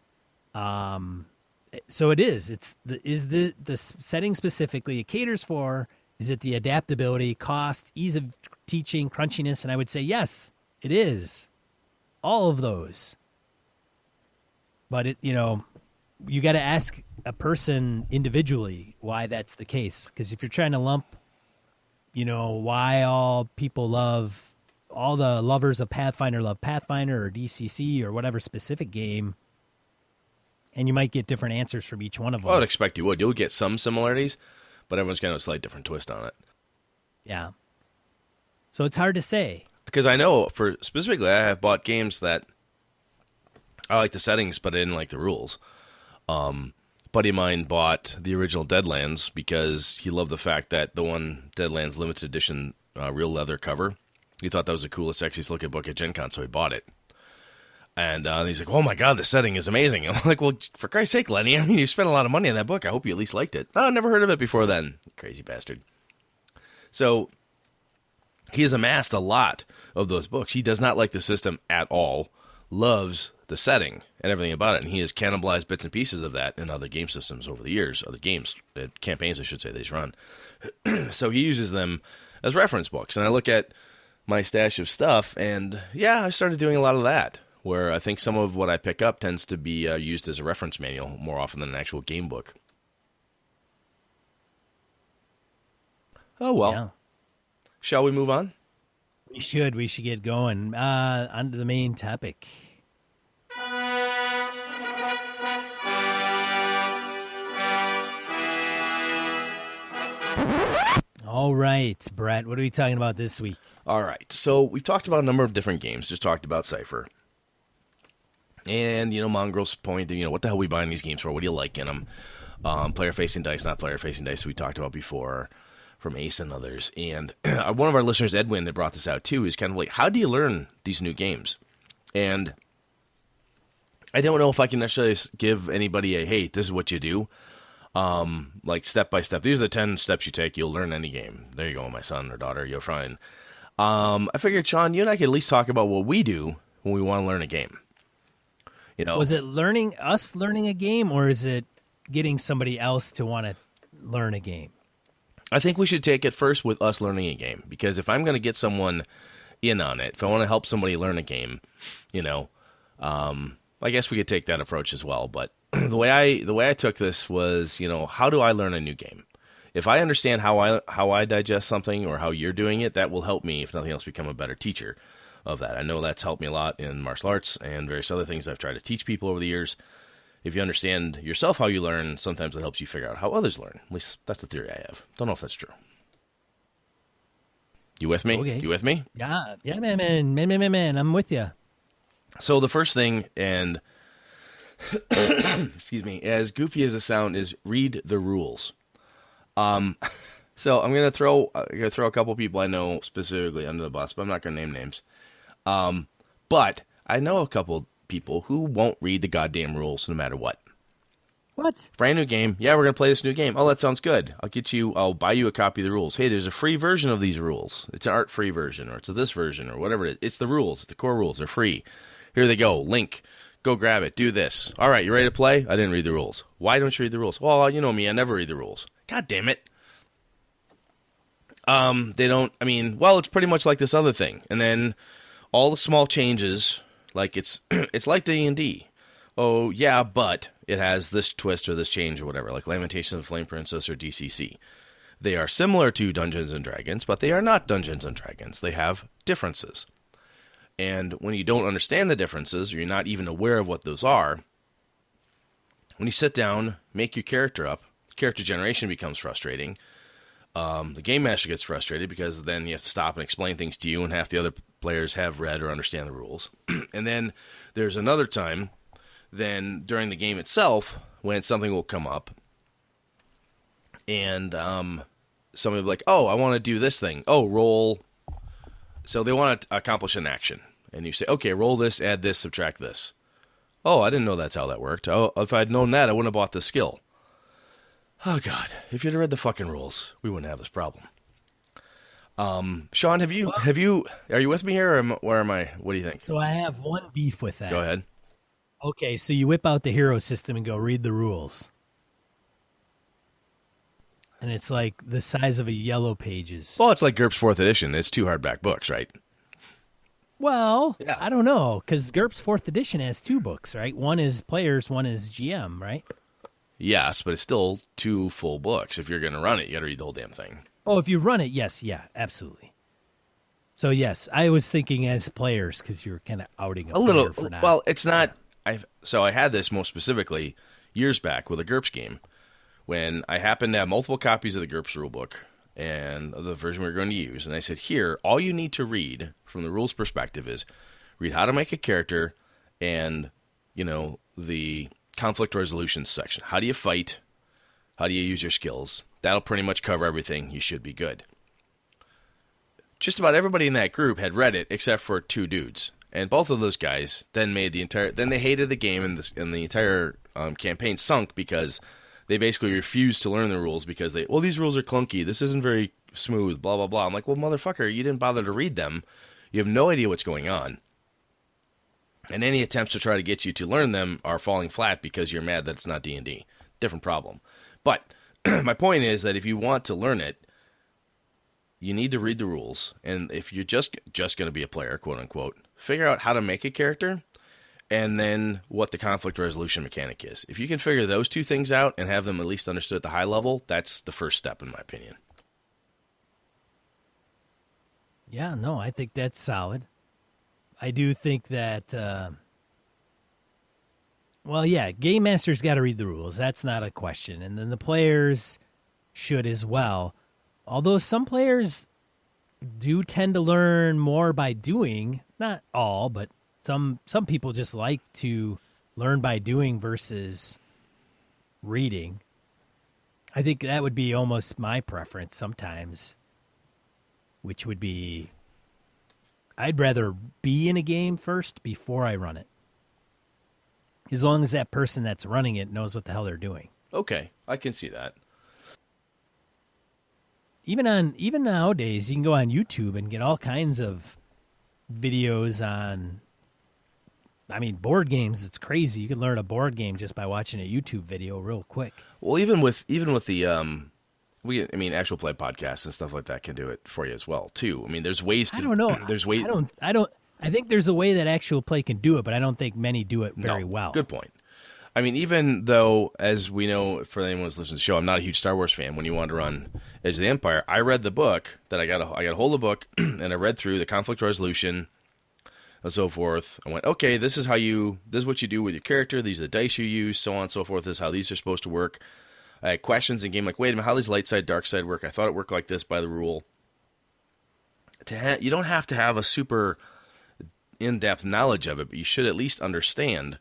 [SPEAKER 1] So it is. It's the setting specifically it caters for, Is it the adaptability, cost, ease of teaching, crunchiness? And I would say, yes, it is. All of those. But, you got to ask a person individually why that's the case. Because if you're trying to lump, why all the lovers of Pathfinder love Pathfinder or DCC or whatever specific game, and you might get different answers from each one of them.
[SPEAKER 2] I would expect you would. You'll get some similarities, but everyone's got a slight different twist on it.
[SPEAKER 1] Yeah. So it's hard to say.
[SPEAKER 2] Because I know, specifically, I have bought games that I like the settings, but I didn't like the rules. Buddy of mine bought the original Deadlands because he loved the fact that the one Deadlands limited edition real leather cover, he thought that was the coolest, sexiest looking book at Gen Con, so he bought it. And he's like, oh my God, the setting is amazing. I'm like, well, for Christ's sake, Lenny, I mean, you spent a lot of money on that book. I hope you at least liked it. Oh, never heard of it before then. Crazy bastard. So he has amassed a lot of those books. He does not like the system at all, loves the setting and everything about it, and he has cannibalized bits and pieces of that in other game systems over the years, other games, campaigns, I should say, that he's run. So he uses them as reference books, and I look at my stash of stuff, and yeah, I started doing a lot of that, where I think some of what I pick up tends to be used as a reference manual more often than an actual game book. Oh, well. Yeah. Shall we move on?
[SPEAKER 1] We should get going. On to the main topic. All right, Brett, what are we talking about this week?
[SPEAKER 2] All right, so we've talked about a number of different games. Just talked about Cypher. And, Mongrel's point, what the hell are we buying these games for? What do you like in them? Player-facing dice, not player-facing dice, we talked about before from Ace and others. And one of our listeners, Edwin, that brought this out too, is kind of like, how do you learn these new games? And I don't know if I can necessarily give anybody a, hey, this is what you do. Like step by step. These are the 10 steps you take. You'll learn any game. There you go, my son or daughter. You're fine. I figured, Sean, you and I could at least talk about what we do when we want to learn a game.
[SPEAKER 1] Was it us learning a game, or is it getting somebody else to want to learn a game?
[SPEAKER 2] I think we should take it first with us learning a game, because if I'm going to get someone in on it, if I want to help somebody learn a game, I guess we could take that approach as well. But the way I took this was, how do I learn a new game? If I understand how I digest something or how you're doing it, that will help me, if nothing else, become a better teacher of that. I know that's helped me a lot in martial arts and various other things I've tried to teach people over the years. If you understand yourself how you learn, sometimes it helps you figure out how others learn. At least that's the theory I have. Don't know if that's true. You with me?
[SPEAKER 1] Okay.
[SPEAKER 2] You with me?
[SPEAKER 1] Yeah, man. I'm with you.
[SPEAKER 2] So the first thing, and excuse me, as goofy as it sounds, is read the rules. So I'm gonna throw a couple people I know specifically under the bus, but I'm not gonna name names. But I know a couple people who won't read the goddamn rules no matter what.
[SPEAKER 1] What?
[SPEAKER 2] Brand new game. Yeah, we're gonna play this new game. Oh, that sounds good. I'll buy you a copy of the rules. Hey, there's a free version of these rules. It's an art-free version, or it's this version, or whatever it is. It's the rules. It's the core rules. They're free. Here they go. Link. Go grab it. Do this. All right, you ready to play? I didn't read the rules. Why don't you read the rules? Well, you know me. I never read the rules. God damn it. They don't, it's pretty much like this other thing. And then all the small changes, like it's like D&D. Oh, yeah, but it has this twist or this change or whatever, like Lamentations of the Flame Princess or DCC. They are similar to Dungeons & Dragons, but they are not Dungeons & Dragons. They have differences. And when you don't understand the differences, or you're not even aware of what those are, when you sit down, make your character up, character generation becomes frustrating. The game master gets frustrated because then you have to stop and explain things to you, and half the other players have read or understand the rules. And then there's another time, then during the game itself, when something will come up, and somebody will be like, oh, I want to do this thing. Oh, roll. So they want to accomplish an action. And you say, okay, roll this, add this, subtract this. Oh, I didn't know that's how that worked. Oh, if I'd known that, I wouldn't have bought this skill. Oh, God. If you'd have read the fucking rules, we wouldn't have this problem. Sean, are you with me here, or where am I? What do you think?
[SPEAKER 1] So I have one beef with that.
[SPEAKER 2] Go ahead.
[SPEAKER 1] Okay, so you whip out the hero system and go read the rules. And it's like the size of a Yellow Pages.
[SPEAKER 2] Well, it's like GURPS 4th edition. It's 2 hardback books, right?
[SPEAKER 1] Well,
[SPEAKER 2] Yeah.
[SPEAKER 1] I don't know, because GURPS 4th edition has 2 books, right? One is players, one is GM, right?
[SPEAKER 2] Yes, but it's still 2 full books. If you're going to run it, you got to read the whole damn thing.
[SPEAKER 1] Oh, if you run it, yes, yeah, absolutely. So, yes, I was thinking as players, because you're kind of outing a
[SPEAKER 2] little.
[SPEAKER 1] player for not.
[SPEAKER 2] Well, it's not. So I had this most specifically years back with a GURPS game when I happened to have multiple copies of the GURPS rulebook and the version we were going to use. And I said, here, all you need to read from the rules perspective is read how to make a character and, the conflict resolution section. How do you fight? How do you use your skills? That'll pretty much cover everything. You should be good. Just about everybody in that group had read it except for 2 dudes. And both of those guys then they hated the game and the entire campaign sunk because they basically refused to learn the rules because these rules are clunky. This isn't very smooth, blah, blah, blah. I'm like, well, motherfucker, you didn't bother to read them. You have no idea what's going on. And any attempts to try to get you to learn them are falling flat because you're mad that it's not D&D. Different problem. But my point is that if you want to learn it, you need to read the rules. And if you're just going to be a player, quote unquote, figure out how to make a character and then what the conflict resolution mechanic is. If you can figure those 2 things out and have them at least understood at the high level, that's the first step in my opinion.
[SPEAKER 1] Yeah, no, I think that's solid. I do think that, Game Master's got to read the rules. That's not a question. And then the players should as well. Although some players do tend to learn more by doing, not all, but some people just like to learn by doing versus reading. I think that would be almost my preference sometimes, which would be I'd rather be in a game first before I run it. As long as that person that's running it knows what the hell they're doing.
[SPEAKER 2] Okay, I can see that.
[SPEAKER 1] Even nowadays, you can go on YouTube and get all kinds of videos on, board games. It's crazy. You can learn a board game just by watching a YouTube video real quick.
[SPEAKER 2] Well, even with the actual play podcasts and stuff like that can do it for you as well too. There's ways to.
[SPEAKER 1] I don't know.
[SPEAKER 2] There's ways.
[SPEAKER 1] I think there's a way that actual play can do it, but I don't think many do it very well.
[SPEAKER 2] Good point. Even though, as we know, for anyone who's listening to the show, I'm not a huge Star Wars fan. When you want to run Edge of the Empire, I read the book that I got a hold of the book, and I read through the conflict resolution and so forth. I went, okay, this is what you do with your character. These are the dice you use, so on and so forth. This is how these are supposed to work. I had questions in game like, wait a minute, how does light side, dark side work? I thought it worked like this by the rule. You don't have to have a super in-depth knowledge of it, but you should at least understand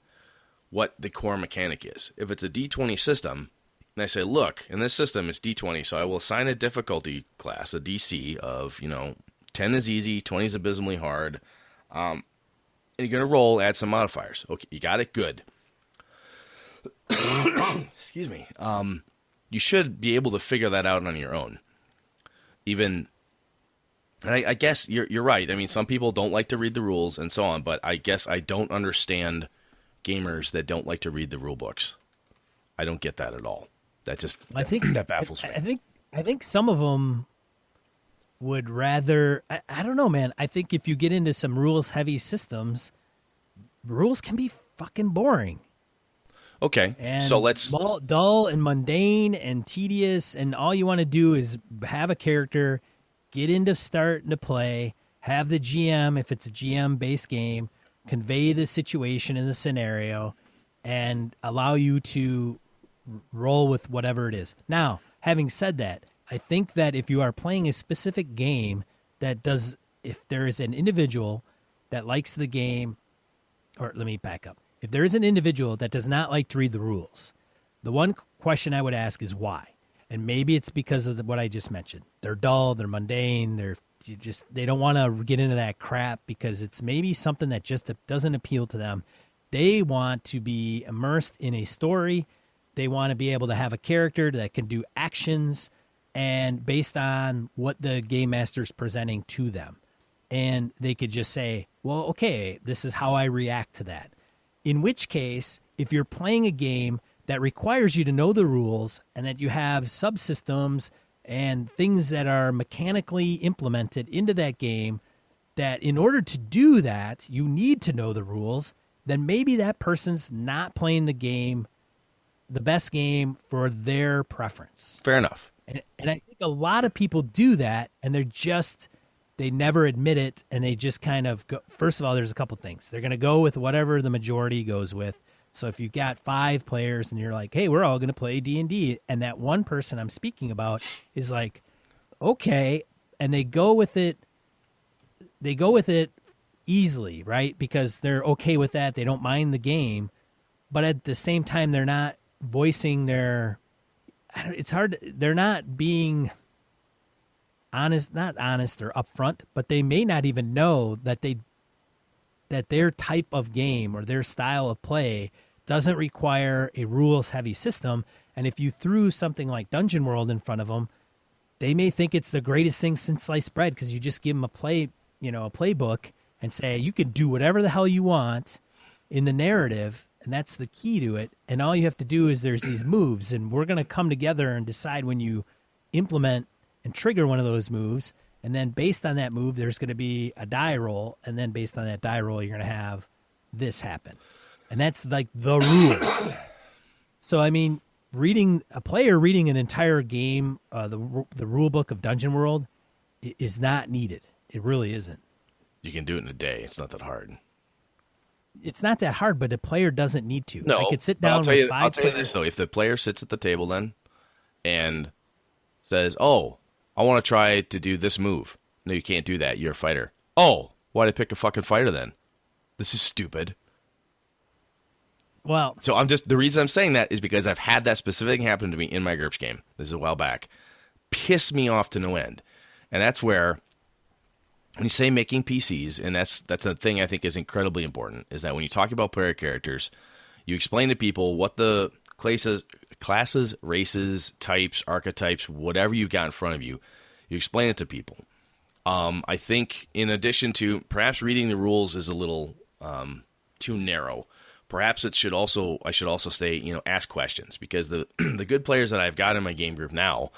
[SPEAKER 2] what the core mechanic is. If it's a D20 system, and I say, look, in this system it's D20, so I will assign a difficulty class, a DC of, 10 is easy, 20 is abysmally hard, and you're going to roll, add some modifiers. Okay, you got it? Good. Excuse me. You should be able to figure that out on your own. And I guess you're right. Some people don't like to read the rules and so on, but I guess I don't understand gamers that don't like to read the rule books. I don't get that at all. That baffles me.
[SPEAKER 1] I think some of them would rather. I don't know, man. I think if you get into some rules heavy systems, rules can be fucking boring.
[SPEAKER 2] Okay,
[SPEAKER 1] and
[SPEAKER 2] so let's
[SPEAKER 1] dull and mundane and tedious, and all you want to do is have a character, get into starting to play, have the GM, if it's a GM based game, convey the situation in the scenario, and allow you to roll with whatever it is. Now, having said that, I think that if you are playing a specific game if there is an individual that likes the game, or let me back up. If there is an individual that does not like to read the rules, the one question I would ask is why. And maybe it's because of what I just mentioned. They're dull, they're mundane, they don't want to get into that crap because it's maybe something that just doesn't appeal to them. They want to be immersed in a story. They want to be able to have a character that can do actions and based on what the game master's presenting to them. And they could just say, well, okay, this is how I react to that. In which case, if you're playing a game that requires you to know the rules and that you have subsystems and things that are mechanically implemented into that game, that in order to do that, you need to know the rules, then maybe that person's not playing the game, the best game for their preference.
[SPEAKER 2] Fair enough.
[SPEAKER 1] And I think a lot of people do that, and they never admit it, and they just kind of go. First of all, there's a couple things. They're going to go with whatever the majority goes with. So if you've got 5 players and you're like, hey, we're all going to play D&D, and that one person I'm speaking about is like, okay, and they go with it easily, right? Because they're okay with that. They don't mind the game, but at the same time, they're not voicing they're not being not honest or upfront, but they may not even know that their type of game or their style of play doesn't require a rules-heavy system. And if you threw something like Dungeon World in front of them, they may think it's the greatest thing since sliced bread, because you just give them a playbook and say you can do whatever the hell you want in the narrative, and that's the key to it. And all you have to do is there's these moves, and we're going to come together and decide when you implement and trigger one of those moves. And then based on that move, there's going to be a die roll. And then based on that die roll, you're going to have this happen. And that's like the rules. So, I mean, a player reading an entire game, the rule book of Dungeon World is not needed. It really isn't.
[SPEAKER 2] You can do it in a day. It's not that hard.
[SPEAKER 1] It's not that hard, but a player doesn't need to.
[SPEAKER 2] No,
[SPEAKER 1] I could sit down
[SPEAKER 2] with
[SPEAKER 1] 5
[SPEAKER 2] I'll tell you
[SPEAKER 1] players.
[SPEAKER 2] this, though. If the player sits at the table then and says, oh, I want to try to do this move. No, you can't do that. You're a fighter. Oh, why'd I pick a fucking fighter then? This is stupid.
[SPEAKER 1] Well,
[SPEAKER 2] So the reason I'm saying that is because I've had that specific thing happen to me in my GURPS game. This is a while back. Pissed me off to no end. And that's where, when you say making PCs, and that's a thing I think is incredibly important, is that when you talk about player characters, you explain to people what the classes, races, types, archetypes, whatever you've got in front of you, you explain it to people. I think in addition to perhaps reading the rules is a little too narrow. Perhaps I should also say, ask questions, because the the good players that I've got in my game group now,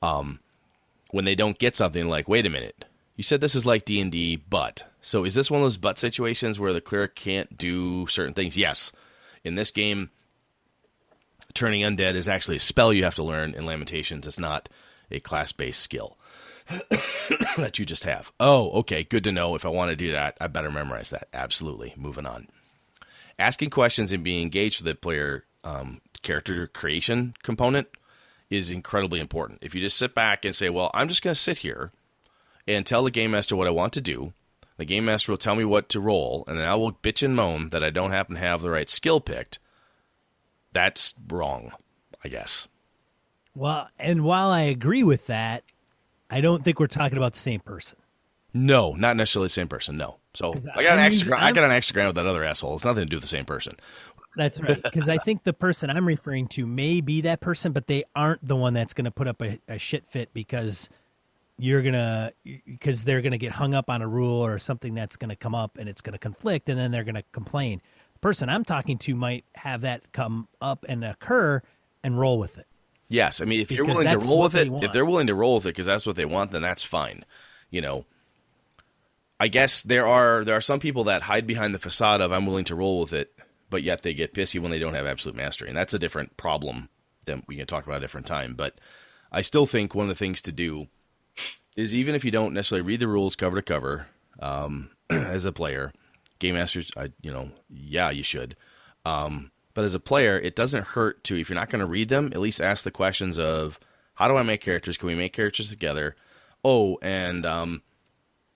[SPEAKER 2] when they don't get something, like, wait a minute, you said this is like D&D, but, so is this one of those but situations where the cleric can't do certain things? Yes. In this game, turning undead is actually a spell you have to learn in Lamentations. It's not a class-based skill that you just have. Oh, okay, good to know. If I want to do that, I better memorize that. Absolutely. Moving on. Asking questions and being engaged with the player character creation component is incredibly important. If you just sit back and say, well, I'm just going to sit here and tell the game master what I want to do, the game master will tell me what to roll, and then I will bitch and moan that I don't happen to have the right skill picked, that's wrong, I guess.
[SPEAKER 1] well, and while I agree with that, I don't think we're talking about the same person.
[SPEAKER 2] No, not necessarily the same person, no. So I got an extra grand with that other asshole. It's nothing to do with the same person.
[SPEAKER 1] That's right, because I think the person I'm referring to may be that person, but they aren't the one that's going to put up a shit fit because they're going to get hung up on a rule or something that's going to come up and it's going to conflict, and then they're going to complain. The person I'm talking to might have that come up and occur and roll with it.
[SPEAKER 2] Yes, I mean, if you're
[SPEAKER 1] Because
[SPEAKER 2] willing to
[SPEAKER 1] that's
[SPEAKER 2] roll
[SPEAKER 1] what
[SPEAKER 2] with it,
[SPEAKER 1] they want.
[SPEAKER 2] if they're willing to roll with it because that's what they want, then that's fine. I guess there are some people that hide behind the facade of I'm willing to roll with it, but yet they get pissy when they don't have absolute mastery, and that's a different problem that we can talk about at a different time. But I still think one of the things to do is, even if you don't necessarily read the rules cover to cover as a player, game masters, yeah, you should. But as a player, it doesn't hurt to, if you're not going to read them, at least ask the questions of, how do I make characters? Can we make characters together? Oh, and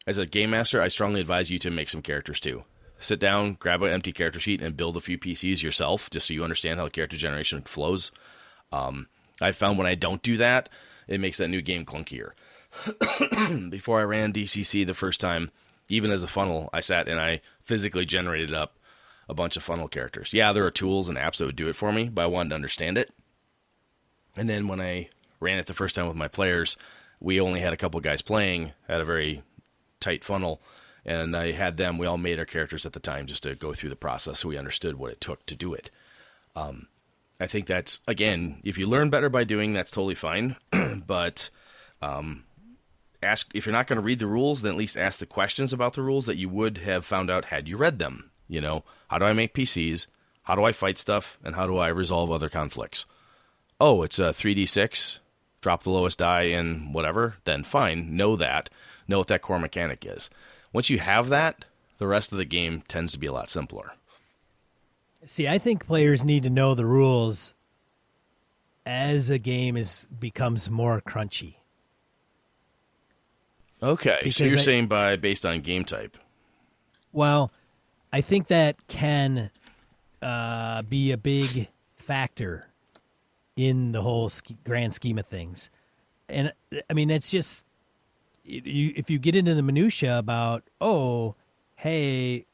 [SPEAKER 2] as a game master, I strongly advise you to make some characters too. Sit down, grab an empty character sheet, and build a few PCs yourself, just so you understand how the character generation flows. I found when I don't do that, it makes that new game clunkier. Before I ran DCC the first time, even as a funnel, I sat and I physically generated up a bunch of funnel characters. Yeah, there are tools and apps that would do it for me, but I wanted to understand it. And then when I ran it the first time with my players, we only had a couple guys playing, had a very tight funnel, and I had them, we all made our characters at the time just to go through the process so we understood what it took to do it. I think that's, again, if you learn better by doing, that's totally fine. But ask, if you're not going to read the rules, then at least ask the questions about the rules that you would have found out had you read them. You know, how do I make PCs? How do I fight stuff? And how do I resolve other conflicts? Oh, it's a 3d6, drop the lowest die in whatever, then fine, know that. Know what that core mechanic is. Once you have that, the rest of the game tends to be a lot simpler.
[SPEAKER 1] See, I think players need to know the rules as a game becomes more crunchy.
[SPEAKER 2] Okay,
[SPEAKER 1] Because
[SPEAKER 2] so you're saying based on game type.
[SPEAKER 1] Well, I think that can be a big factor in the whole grand scheme of things. And, I mean, it's just, if you get into the minutia about, oh, hey,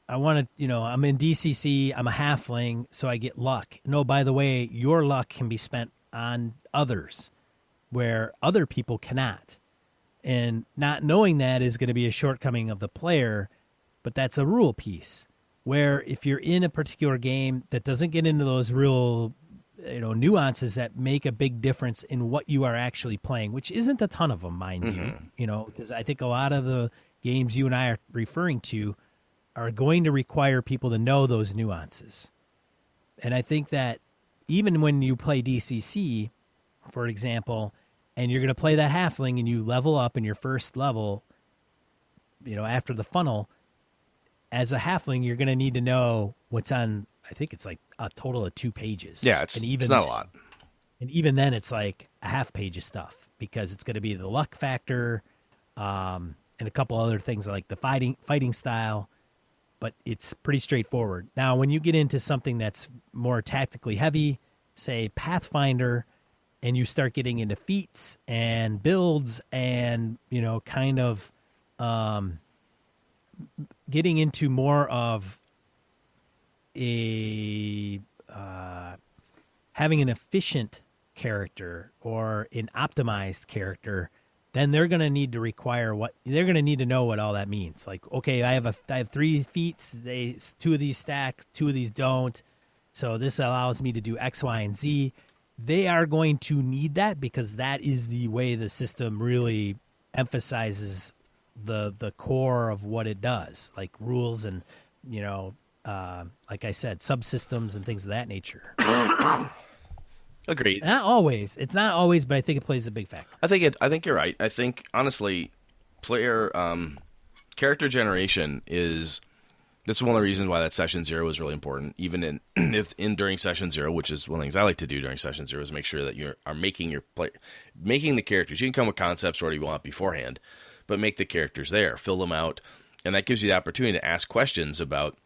[SPEAKER 1] I want to, I'm in DCC, I'm a halfling, so I get luck. No, by the way, your luck can be spent on others where other people cannot. And not knowing that is going to be a shortcoming of the player, but that's a rule piece. Where if you're in a particular game that doesn't get into those real, nuances that make a big difference in what you are actually playing, which isn't a ton of them, mind you, because I think a lot of the games you and I are referring to are going to require people to know those nuances. And I think that even when you play DCC, for example, and you're going to play that halfling and you level up in your first level, after the funnel, as a halfling, you're going to need to know what's on, I think it's like a total of 2 pages.
[SPEAKER 2] Yeah, it's not a lot.
[SPEAKER 1] And even then, it's like a half page of stuff because it's going to be the luck factor and a couple other things like the fighting style. But it's pretty straightforward. Now, when you get into something that's more tactically heavy, say Pathfinder, and you start getting into feats and builds and, kind of getting into more of a having an efficient character or an optimized character, then they're going to need to know what all that means. Like, okay, I have 3 feats. 2 of these stack, 2 of these don't. So this allows me to do X, Y, and Z. They are going to need that because that is the way the system really emphasizes the core of what it does, like rules and, like I said, subsystems and things of that nature.
[SPEAKER 2] Agreed.
[SPEAKER 1] Not always. It's not always, but I think it plays a big factor.
[SPEAKER 2] I think you're right. I think, honestly, player character generation that's one of the reasons why that session 0 is really important. Even during session 0, which is one of the things I like to do during session 0, is make sure that you are making the characters. You can come with concepts whatever you want beforehand, but make the characters there, fill them out, and that gives you the opportunity to ask questions about,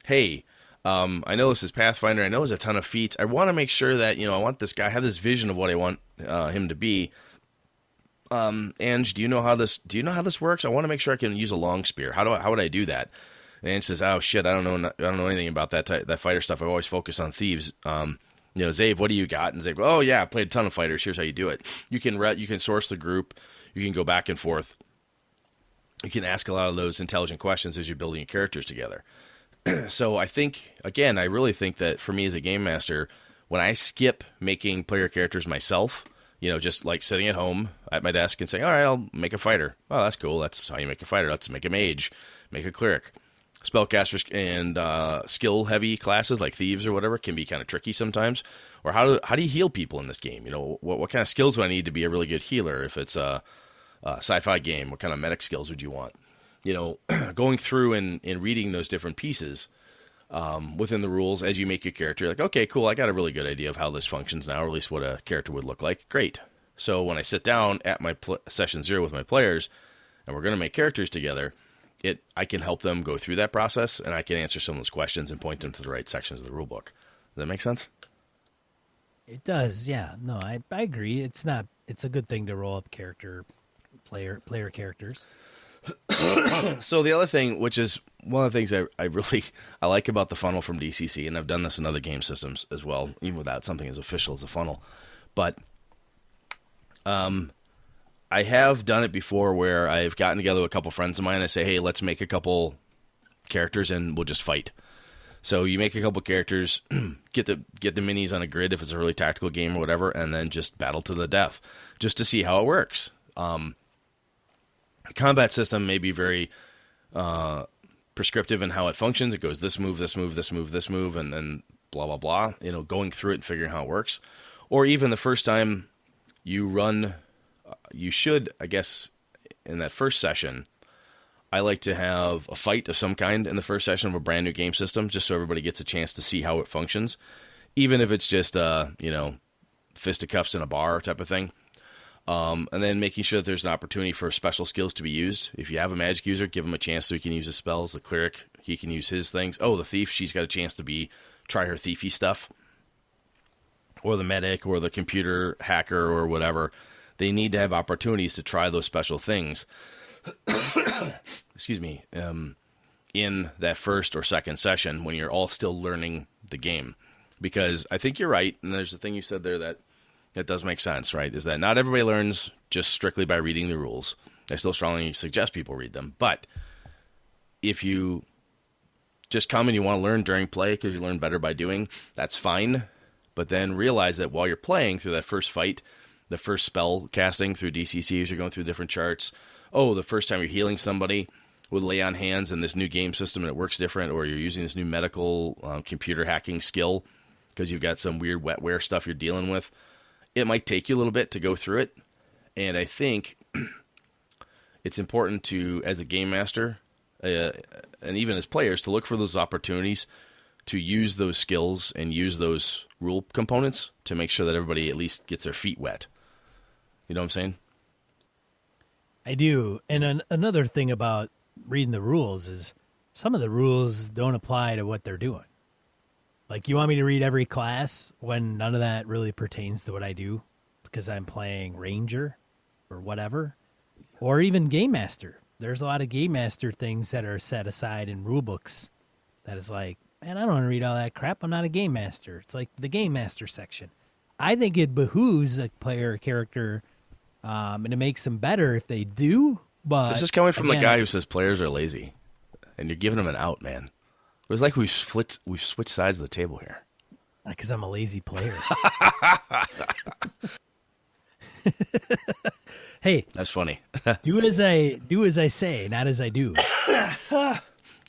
[SPEAKER 2] hey, I know this is Pathfinder. I know there's a ton of feats. I want to make sure that, I want this guy, I have this vision of what I want him to be. Ange, do you know how this works? I want to make sure I can use a long spear. How would I do that? And Ange says, oh shit, I don't know anything about that fighter stuff. I always focus on thieves. Zave, what do you got? And Zave, oh yeah, I played a ton of fighters. Here's how you do it. You can source the group. You can go back and forth. You can ask a lot of those intelligent questions as you're building your characters together. So I really think that for me as a game master, when I skip making player characters myself, just like sitting at home at my desk and saying, all right, I'll make a fighter. Oh, that's cool. That's how you make a fighter. Let's make a mage, make a cleric. Spellcasters and skill-heavy classes like thieves or whatever can be kind of tricky sometimes. Or how do you heal people in this game? What kind of skills do I need to be a really good healer? If it's a sci-fi game, what kind of medic skills would you want? Going through and reading those different pieces within the rules as you make your character, you're like, okay, cool, I got a really good idea of how this functions now, or at least what a character would look like. Great. So when I sit down at my session 0 with my players, and we're going to make characters together, I can help them go through that process, and I can answer some of those questions and point them to the right sections of the rulebook. Does that make sense?
[SPEAKER 1] It does, yeah. No, I agree. It's a good thing to roll up player characters.
[SPEAKER 2] So the other thing, which is one of the things I like about the funnel from DCC, and I've done this in other game systems as well, even without something as official as a funnel, but I have done it before where I've gotten together with a couple friends of mine and I say, hey, let's make a couple characters and we'll just fight. So you make a couple characters, get the minis on a grid if it's a really tactical game or whatever, and then just battle to the death, just to see how it works. The combat system may be very prescriptive in how it functions. It goes this move, this move, this move, this move, and then blah, blah, blah. Going through it and figuring how it works. Or even the first time you run, you should, I guess, in that first session, I like to have a fight of some kind in the first session of a brand new game system, just so everybody gets a chance to see how it functions. Even if it's just, fisticuffs in a bar type of thing. And then making sure that there's an opportunity for special skills to be used. If you have a magic user, give him a chance so he can use his spells. The cleric, he can use his things. Oh, the thief, she's got a chance to try her thiefy stuff. Or the medic, or the computer hacker, or whatever. They need to have opportunities to try those special things. Excuse me. In that first or second session when you're all still learning the game. Because I think you're right, and there's the thing you said there that does make sense, right? Is that not everybody learns just strictly by reading the rules. I still strongly suggest people read them. But if you just come and you want to learn during play because you learn better by doing, that's fine. But then realize that while you're playing through that first fight, the first spell casting through DCCs, you're going through different charts. Oh, the first time you're healing somebody with lay on hands in this new game system and it works different, or you're using this new medical computer hacking skill because you've got some weird wetware stuff you're dealing with. It might take you a little bit to go through it. And I think it's important to, as a game master, and even as players, to look for those opportunities to use those skills and use those rule components to make sure that everybody at least gets their feet wet. You know what I'm saying?
[SPEAKER 1] I do. And another thing about reading the rules is some of the rules don't apply to what they're doing. Like, you want me to read every class when none of that really pertains to what I do because I'm playing Ranger or whatever, or even Game Master. There's a lot of Game Master things that are set aside in rule books that is like, man, I don't want to read all that crap. I'm not a Game Master. It's like the Game Master section. I think it behooves a player or character, and it makes them better if they do. But
[SPEAKER 2] this is coming from the guy who says players are lazy, and you're giving them an out, man. It was like we've switched sides of the table here.
[SPEAKER 1] Because I'm a lazy player. Hey,
[SPEAKER 2] that's funny.
[SPEAKER 1] do as I say, not as I do.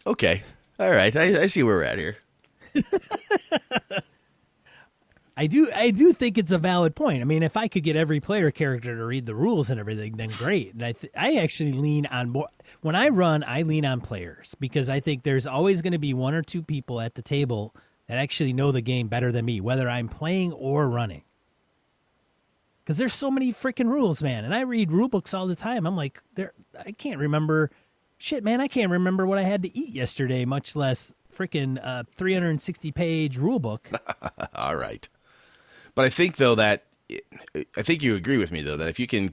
[SPEAKER 2] Okay, all right. I see where we're at here.
[SPEAKER 1] I do think it's a valid point. I mean, if I could get every player character to read the rules and everything, then great. And I actually lean on more. When I run, I lean on players because I think there's always going to be one or two people at the table that actually know the game better than me, whether I'm playing or running. Because there's so many freaking rules, man. And I read rule books all the time. I'm like, I can't remember. Shit, man, I can't remember what I had to eat yesterday, much less freaking 360-page rule book.
[SPEAKER 2] All right. But I think, though, that I think you agree with me, though, that if you can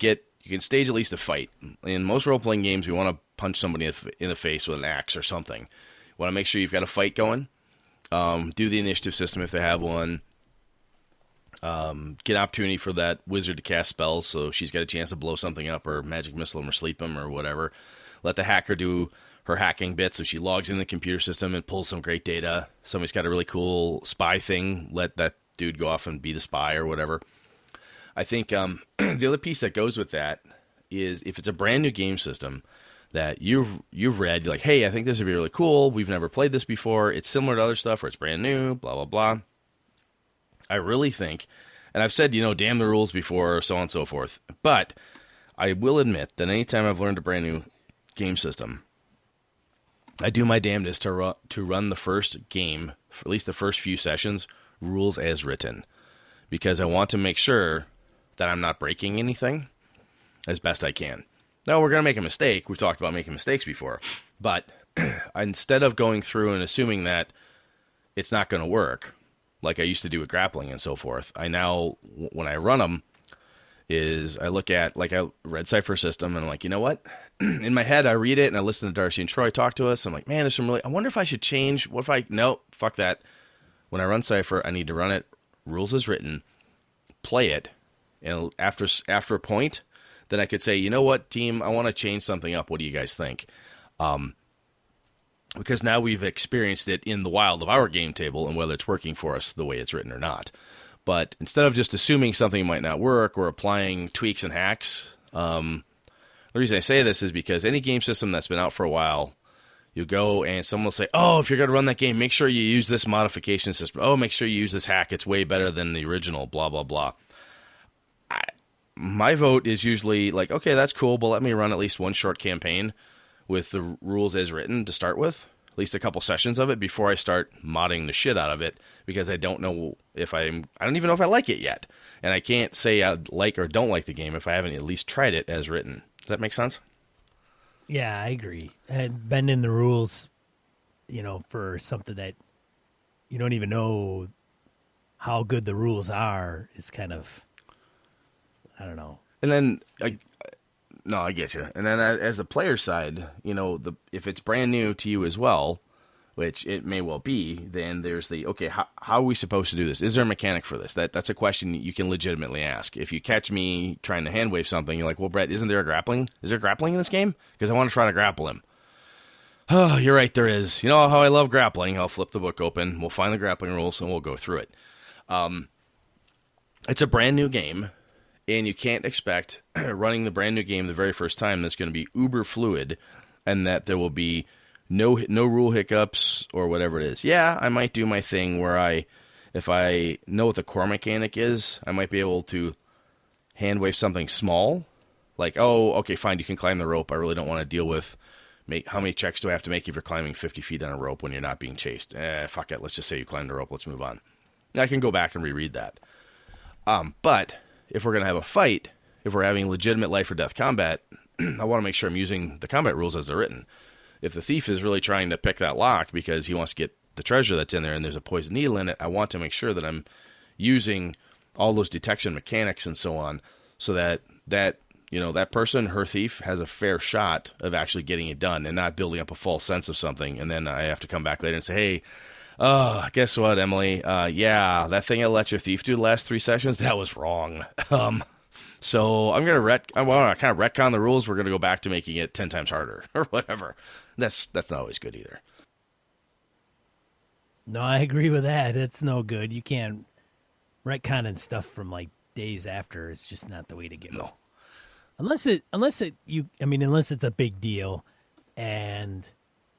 [SPEAKER 2] stage at least a fight. In most role-playing games, we want to punch somebody in the face with an axe or something. You want to make sure you've got a fight going. Do the initiative system if they have one. Get an opportunity for that wizard to cast spells, so she's got a chance to blow something up or magic missile him or sleep him or whatever. Let the hacker do her hacking bit, so she logs in the computer system and pulls some great data. Somebody's got a really cool spy thing. Let that dude go off and be the spy or whatever. I think the other piece that goes with that is if it's a brand new game system that you've read, you're like, hey, I think this would be really cool. We've never played this before. It's similar to other stuff or it's brand new, blah, blah, blah. I really think, and I've said, damn the rules before, so on and so forth. But I will admit that anytime I've learned a brand new game system, I do my damnedest to run the first game, for at least the first few sessions, rules as written. Because I want to make sure that I'm not breaking anything as best I can. Now, we're going to make a mistake. We've talked about making mistakes before. But instead of going through and assuming that it's not going to work, like I used to do with grappling and so forth, I now, when I run them, is I look at, like, I read Cypher System, and I'm like, you know what? In my head, I read it, and I listen to Darcy and Troy talk to us. I'm like, man, there's some really, I wonder if I should change. What if no, fuck that. When I run Cypher, I need to run it rules as written, play it, and after a point, then I could say, you know what, team, I want to change something up. What do you guys think? because now we've experienced it in the wild of our game table and whether it's working for us the way it's written or not. But instead of just assuming something might not work or applying tweaks and hacks, the reason I say this is because any game system that's been out for a while, you go and someone will say, oh, if you're going to run that game, make sure you use this modification system. Oh, make sure you use this hack. It's way better than the original, blah, blah, blah. My vote is usually like, okay, that's cool, but let me run at least one short campaign with the rules as written to start with, at least a couple sessions of it before I start modding the shit out of it, because I don't know if I don't even know if I like it yet. And I can't say I like or don't like the game if I haven't at least tried it as written. Does that make sense?
[SPEAKER 1] Yeah, I agree. And bending the rules, for something that you don't even know how good the rules are is kind of, I don't know.
[SPEAKER 2] And then, I get you. And then as the player side, if it's brand new to you as well, which it may well be, then there's okay, how are we supposed to do this? Is there a mechanic for this? That's a question you can legitimately ask. If you catch me trying to hand wave something, you're like, well, Brett, isn't there a grappling? Is there grappling in this game? Because I want to try to grapple him. Oh, you're right, there is. You know how I love grappling. I'll flip the book open. We'll find the grappling rules, and we'll go through it. It's a brand new game, and you can't expect running the brand new game the very first time that's going to be uber fluid and that there will be no rule hiccups or whatever it is. Yeah, I might do my thing where if I know what the core mechanic is, I might be able to hand wave something small. Like, oh, okay, fine, you can climb the rope. I really don't want to deal with how many checks do I have to make if you're climbing 50 feet on a rope when you're not being chased. Fuck it, let's just say you climb the rope, let's move on. I can go back and reread that. But if we're going to have a fight, if we're having legitimate life or death combat, I want to make sure I'm using the combat rules as they're written. If the thief is really trying to pick that lock because he wants to get the treasure that's in there and there's a poison needle in it, I want to make sure that I'm using all those detection mechanics and so on so that that person, her thief, has a fair shot of actually getting it done and not building up a false sense of something. And then I have to come back later and say, hey, guess what, Emily? Yeah, that thing I let your thief do the last 3 sessions, that was wrong. So I want to kind of retcon the rules. We're going to go back to making it 10 times harder or whatever. That's not always good either.
[SPEAKER 1] No, I agree with that. It's no good. You can't retconning stuff from like days after. It's just not the way to go.
[SPEAKER 2] No.
[SPEAKER 1] Unless it's a big deal and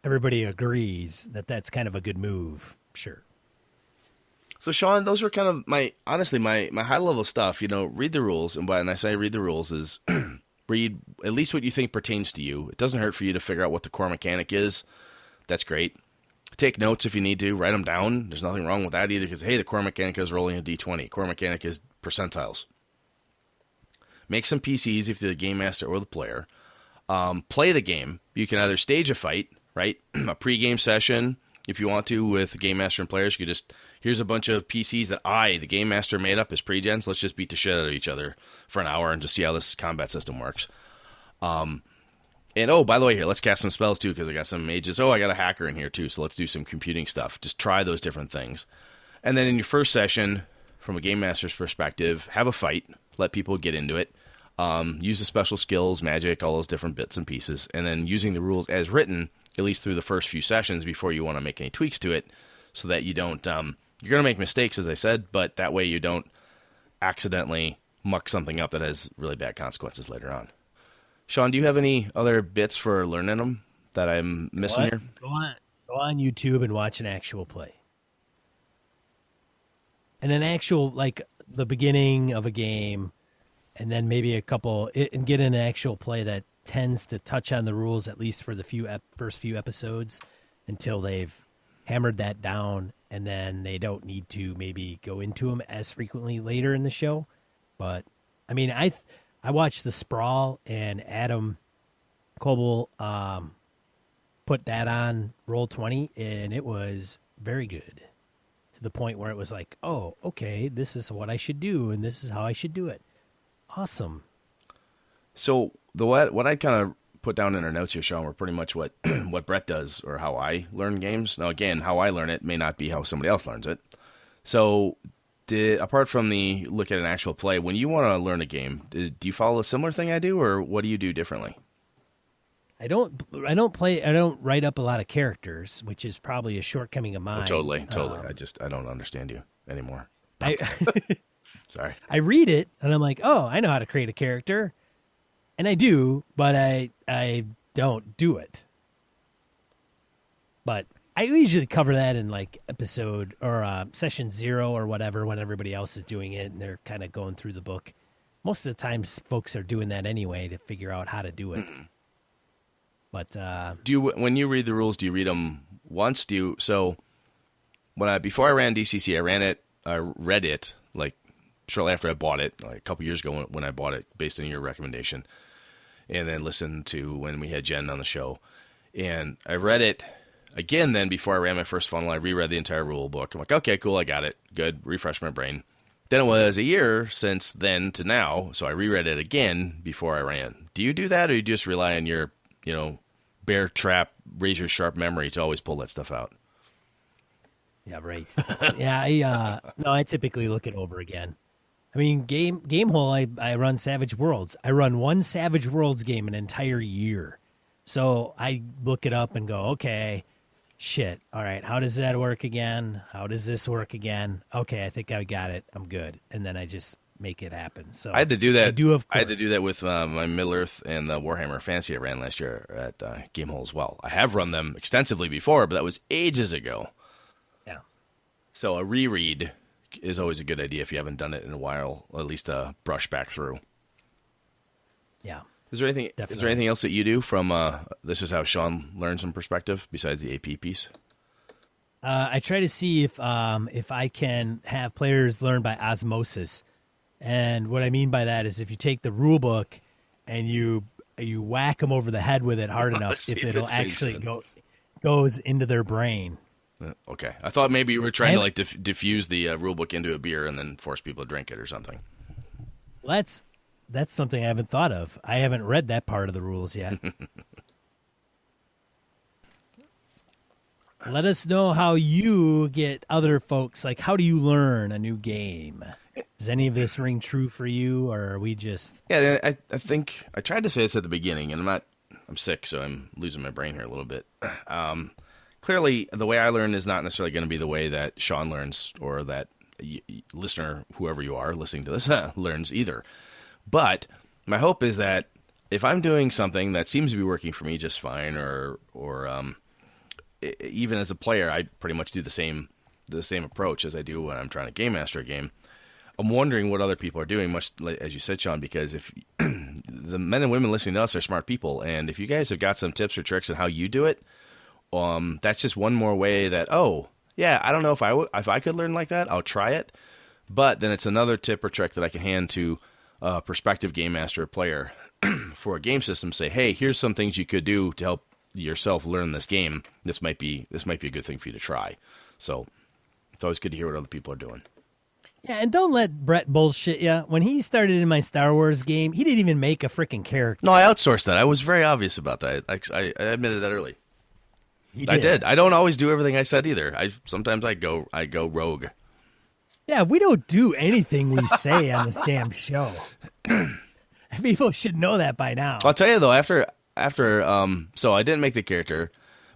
[SPEAKER 1] everybody agrees that that's kind of a good move. Sure.
[SPEAKER 2] So, Sean, those were kind of my high-level stuff. Read the rules. And when I say read the rules is read at least what you think pertains to you. It doesn't hurt for you to figure out what the core mechanic is. That's great. Take notes if you need to. Write them down. There's nothing wrong with that either because, hey, the core mechanic is rolling a d20. Core mechanic is percentiles. Make some PCs if you're the game master or the player. Play the game. You can either stage a fight, right? A pre-game session, if you want to, with game master and players. You could just, here's a bunch of PCs that the game master, made up as pre-gens. Let's just beat the shit out of each other for an hour and just see how this combat system works. And, oh, by the way, here, let's cast some spells, too, because I got some mages. Oh, I got a hacker in here, too, so let's do some computing stuff. Just try those different things. And then in your first session, from a game master's perspective, have a fight. Let people get into it. Use the special skills, magic, all those different bits and pieces. And then using the rules as written, at least through the first few sessions before you want to make any tweaks to it, so that you don't... you're going to make mistakes, as I said, but that way you don't accidentally muck something up that has really bad consequences later on. Sean, do you have any other bits for learning them that I'm missing here?
[SPEAKER 1] Go on YouTube and watch an actual play. And an actual, like, the beginning of a game, and then maybe a couple, and get an actual play that tends to touch on the rules, at least for the first few episodes, until they've hammered that down, and then they don't need to maybe go into them as frequently later in the show. But, I mean, I watched The Sprawl, and Adam Coble put that on Roll20, and it was very good, to the point where it was like, oh, okay, this is what I should do, and this is how I should do it. Awesome.
[SPEAKER 2] So what I kind of put down in our notes here, Sean, were pretty much what Brett does, or how I learn games. Now, again, how I learn it may not be how somebody else learns it. So apart from the look at an actual play, when you want to learn a game, do you follow a similar thing I do, or what do you do differently?
[SPEAKER 1] I don't write up a lot of characters, which is probably a shortcoming of mine.
[SPEAKER 2] Oh, totally. I don't understand you anymore.
[SPEAKER 1] I
[SPEAKER 2] Sorry.
[SPEAKER 1] I read it and I'm like, oh, I know how to create a character, and I do, but I don't do it. But I usually cover that in like episode or session 0 or whatever when everybody else is doing it and they're kind of going through the book. Most of the times, folks are doing that anyway to figure out how to do it. Mm-hmm. But
[SPEAKER 2] when you read the rules, do you read them once? Before I ran DCC, I read it like shortly after I bought it, like a couple years ago when I bought it, based on your recommendation, and then listened to when we had Jen on the show, and I read it again. Then before I ran my first funnel, I reread the entire rule book. I'm like, okay, cool, I got it, good, refresh my brain. Then it was a year since then to now, so I reread it again before I ran. Do you do that, or do you just rely on your, bear trap, razor sharp memory to always pull that stuff out?
[SPEAKER 1] Yeah, right. Yeah, I typically look it over again. I mean, Gamehole, I run Savage Worlds. I run one Savage Worlds game an entire year. So I look it up and go, okay, shit, all right, how does that work again? How does this work again? Okay, I think I got it. I'm good. And then I just make it happen. So
[SPEAKER 2] I had to do that. I had to do that with my Middle-earth and the Warhammer Fantasy I ran last year at Gamehole as well. I have run them extensively before, but that was ages ago.
[SPEAKER 1] Yeah.
[SPEAKER 2] So a reread is always a good idea if you haven't done it in a while, or at least a brush back through.
[SPEAKER 1] Yeah.
[SPEAKER 2] Is there anything else that you do from this is how Sean learns some perspective besides the AP piece?
[SPEAKER 1] I try to see if I can have players learn by osmosis. And what I mean by that is if you take the rule book and you whack them over the head with it hard enough, if it'll actually goes into their brain.
[SPEAKER 2] Okay. I thought maybe you were trying to like diffuse the rule book into a beer and then force people to drink it or something.
[SPEAKER 1] Well, that's something I haven't thought of. I haven't read that part of the rules yet. Let us know how you get other folks, like how do you learn a new game? Does any of this ring true for you, or are we just...
[SPEAKER 2] Yeah, I think I tried to say this at the beginning, and I'm sick, so I'm losing my brain here a little bit. Clearly, the way I learn is not necessarily going to be the way that Sean learns, or that listener, whoever you are listening to this, learns either. But my hope is that if I'm doing something that seems to be working for me just fine, or even as a player, I pretty much do the same approach as I do when I'm trying to game master a game. I'm wondering what other people are doing, much like, as you said, Sean, because if the men and women listening to us are smart people, and if you guys have got some tips or tricks on how you do it, that's just one more way that, oh, yeah, I don't know if I could learn like that, I'll try it. But then it's another tip or trick that I can hand to a prospective game master or player for a game system. Say, hey, here's some things you could do to help yourself learn this game. This might be a good thing for you to try. So it's always good to hear what other people are doing.
[SPEAKER 1] Yeah, and don't let Brett bullshit you. When he started in my Star Wars game, he didn't even make a freaking character.
[SPEAKER 2] No, I outsourced that. I was very obvious about that. I admitted that early. I did. I don't always do everything I said either. Sometimes I go rogue.
[SPEAKER 1] Yeah, we don't do anything we say on this damn show. People should know that by now.
[SPEAKER 2] I'll tell you though, after so I didn't make the character,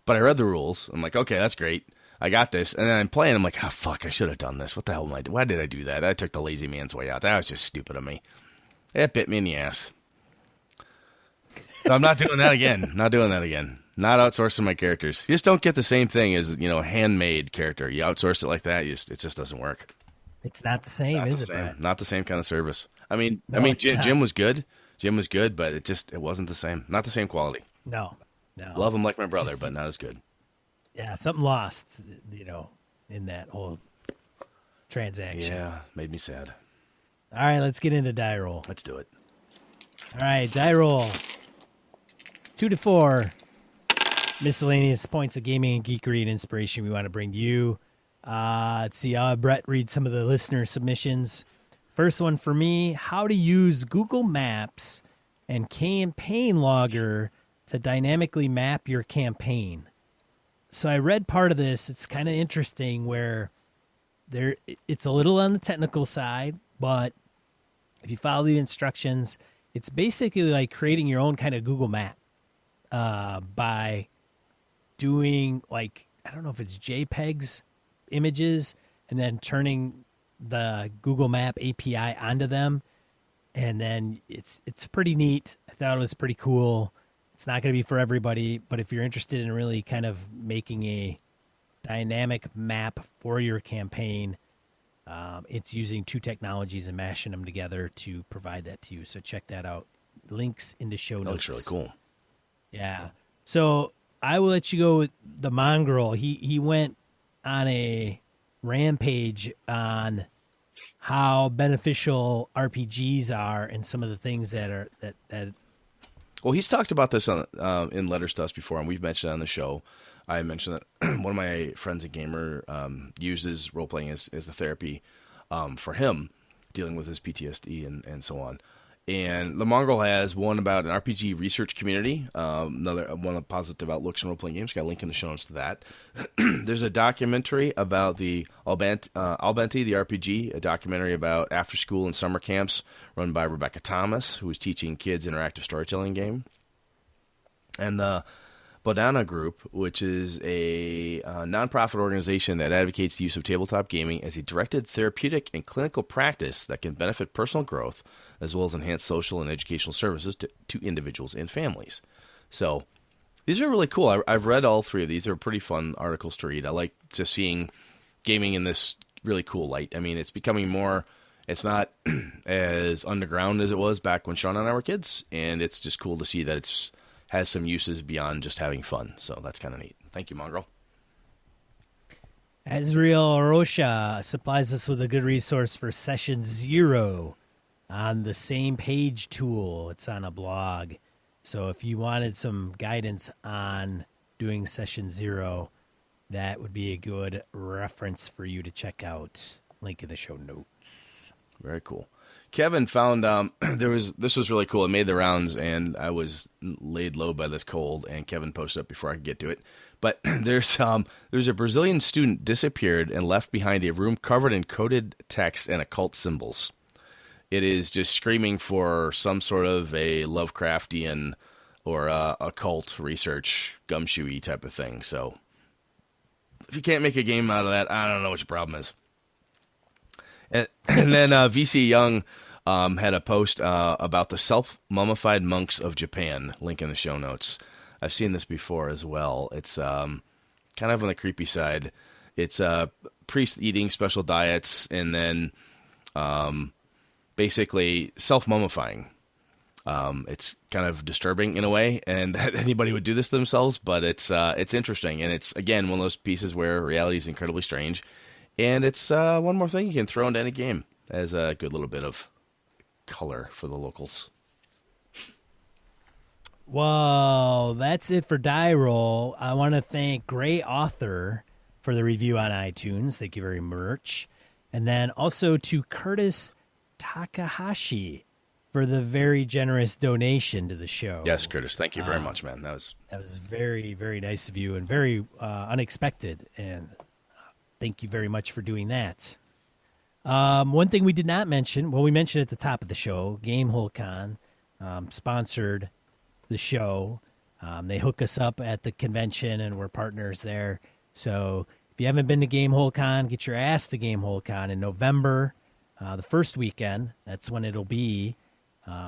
[SPEAKER 2] but I read the rules. I'm like, okay, that's great. I got this. And then I'm playing. I'm like, oh, fuck, I should have done this. What the hell am I doing? Why did I do that? I took the lazy man's way out. That was just stupid of me. It bit me in the ass. So I'm not doing that again. Not outsourcing my characters. You just don't get the same thing as, handmade character. You outsource it like that, it just doesn't work.
[SPEAKER 1] It's not the same, is it, Brett?
[SPEAKER 2] Not the same kind of service. Jim was good. Jim was good, but it wasn't the same. Not the same quality.
[SPEAKER 1] No.
[SPEAKER 2] Love him like my brother, but not as good.
[SPEAKER 1] Yeah, something lost, in that whole transaction.
[SPEAKER 2] Yeah, made me sad.
[SPEAKER 1] All right, let's get into die roll.
[SPEAKER 2] Let's do it.
[SPEAKER 1] All right, die roll. 2 to 4. Miscellaneous points of gaming and geekery and inspiration we want to bring to you. Let's see. Brett read some of the listener submissions. First one for me: how to use Google Maps and Campaign Logger to dynamically map your campaign. So I read part of this. It's kind of interesting where it's a little on the technical side, but if you follow the instructions, it's basically like creating your own kind of Google map. by doing, like, I don't know if it's JPEGs images and then turning the Google Map API onto them. And then it's pretty neat. I thought it was pretty cool. It's not going to be for everybody, but if you're interested in really kind of making a dynamic map for your campaign, it's using two technologies and mashing them together to provide that to you. So check that out. Links in the show notes.
[SPEAKER 2] That looks really cool.
[SPEAKER 1] Yeah. So I will let you go with the Mongrel. He went on a rampage on how beneficial RPGs are and some of the things that are that.
[SPEAKER 2] Well, he's talked about this on in letters to us before, and we've mentioned it on the show. I mentioned that one of my friends at Gamer uses role playing as a therapy for him, dealing with his PTSD and so on. And the Mongrel has one about an RPG research community, another one of positive outlooks in role-playing games. Got a link in the show notes to that. There's a documentary about the Albenti, the RPG, a documentary about after-school and summer camps run by Rebecca Thomas, who is teaching kids interactive storytelling game. And the Bodhana Group, which is a nonprofit organization that advocates the use of tabletop gaming as a directed therapeutic and clinical practice that can benefit personal growth as well as enhance social and educational services to individuals and families. So these are really cool. I've read all three of these. They're pretty fun articles to read. I like just seeing gaming in this really cool light. I mean, it's becoming more, it's not as underground as it was back when Sean and I were kids, and it's just cool to see that it's has some uses beyond just having fun. So that's kind of neat. Thank you, Mongrel.
[SPEAKER 1] Azriel Rocha supplies us with a good resource for Session 0 on the Same Page tool. It's on a blog. So if you wanted some guidance on doing Session 0, that would be a good reference for you to check out. Link in the show notes.
[SPEAKER 2] Very cool. Kevin found this was really cool. It made the rounds, and I was laid low by this cold, and Kevin posted up before I could get to it. But there's a Brazilian student disappeared and left behind a room covered in coded text and occult symbols. It is just screaming for some sort of a Lovecraftian or occult research gumshoey type of thing. So if you can't make a game out of that, I don't know what your problem is. And then VC Young had a post about the self-mummified monks of Japan. Link in the show notes. I've seen this before as well. It's kind of on the creepy side. It's priests eating special diets and then basically self-mummifying. It's kind of disturbing in a way, and that anybody would do this to themselves, but it's interesting. And it's, again, one of those pieces where reality is incredibly strange. And it's one more thing you can throw into any game as a good little bit of color for the locals.
[SPEAKER 1] Well, that's it for Die Roll. I want to thank Gray Author for the review on iTunes. Thank you very much. And then also to Curtis Takahashi for the very generous donation to the show.
[SPEAKER 2] Yes, Curtis. Thank you very much, man. That was
[SPEAKER 1] very, very nice of you and very unexpected. And thank you very much for doing that. One thing we did not mention, well, we mentioned at the top of the show, Gamehole Con sponsored the show. They hook us up at the convention, and we're partners there. So if you haven't been to Gamehole Con, get your ass to Gamehole Con in November, the first weekend. That's when it'll be.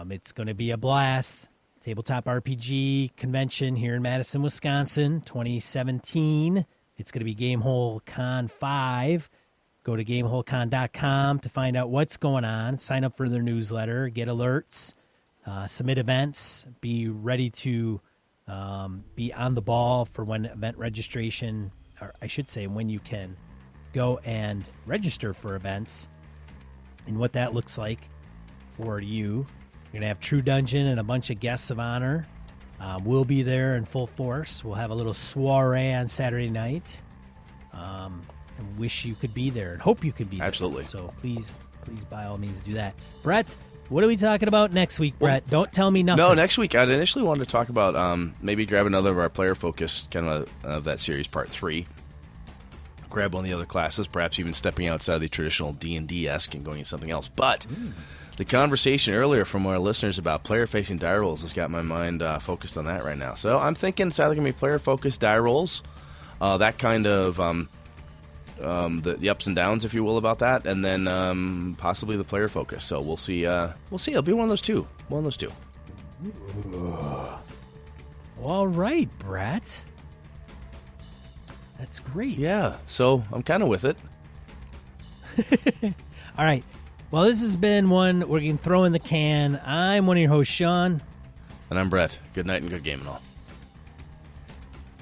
[SPEAKER 1] It's going to be a blast. Tabletop RPG convention here in Madison, Wisconsin, 2017. It's going to be Gamehole Con 5. Go to GameholeCon.com to find out what's going on. Sign up for their newsletter. Get alerts. Submit events. Be ready to be on the ball for when event registration, or I should say when you can go and register for events and what that looks like for you. You're going to have True Dungeon and a bunch of guests of honor. We'll be there in full force. We'll have a little soiree on Saturday night. And wish you could be there and hope you could be there.
[SPEAKER 2] Absolutely.
[SPEAKER 1] So please, by all means, do that. Brett, what are we talking about next week, Brett? Don't tell me nothing.
[SPEAKER 2] No, next week I initially wanted to talk about maybe grab another of our player focus, kind of that series, part 3. grab one of the other classes, perhaps even stepping outside the traditional D&D-esque and going into something else. But the conversation earlier from our listeners about player-facing die rolls has got my mind focused on that right now. So I'm thinking it's either going to be player-focused die rolls, that kind of the ups and downs, if you will, about that, and then possibly the player focus. So we'll see. We'll see. It'll be one of those two.
[SPEAKER 1] All right, Brett. That's great.
[SPEAKER 2] Yeah. So I'm kind of with it.
[SPEAKER 1] All right. Well, this has been one we're going to throw in the can. I'm one of your hosts, Sean.
[SPEAKER 2] And I'm Brett. Good night and good game and all.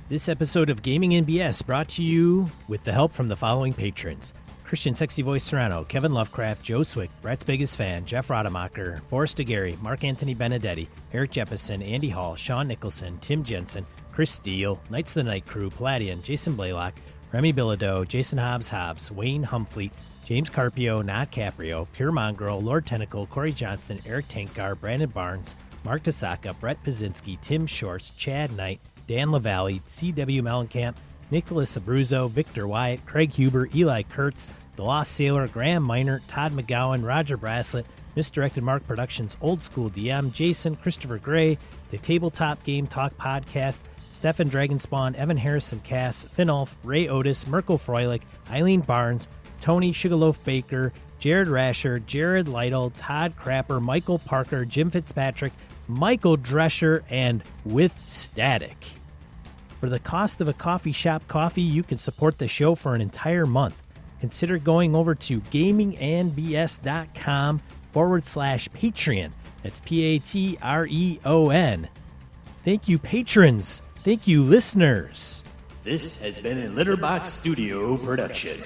[SPEAKER 1] This episode of Gaming and BS brought to you with the help from the following patrons: Christian Sexy Voice Serrano, Kevin Lovecraft, Joe Swick, Brett's Biggest Fan, Jeff Rademacher, Forrest DeGarry, Mark Anthony Benedetti, Eric Jeppesen, Andy Hall, Sean Nicholson, Tim Jensen, Chris Steele, Knights of the Night Crew, Palladian, Jason Blaylock, Remy Bilodeau, Jason Hobbs, Wayne Humfleet, James Carpio, Not Caprio, Pure Mongrel, Lord Tentacle, Corey Johnston, Eric Tankar, Brandon Barnes, Mark Tasaka, Brett Pazinski, Tim Shorts, Chad Knight, Dan LaValle, C.W. Mellencamp, Nicholas Abruzzo, Victor Wyatt, Craig Huber, Eli Kurtz, The Lost Sailor, Graham Minor, Todd McGowan, Roger Braslett, Misdirected Mark Productions, Old School DM, Jason, Christopher Gray, The Tabletop Game Talk Podcast, Stefan Dragonspawn, Evan Harrison Cass, Finolf, Ray Otis, Mirko Froelich, Eileen Barnes, Tony Sugarloaf Baker, Jared Rasher, Jared Lytle, Todd Crapper, Michael Parker, Jim Fitzpatrick, Michael Drescher, and With Static. For the cost of a coffee shop coffee, you can support the show for an entire month. Consider going over to gamingandbs.com/Patreon. That's Patreon. Thank you, patrons. Thank you, listeners. This has been a Litterbox Studio production.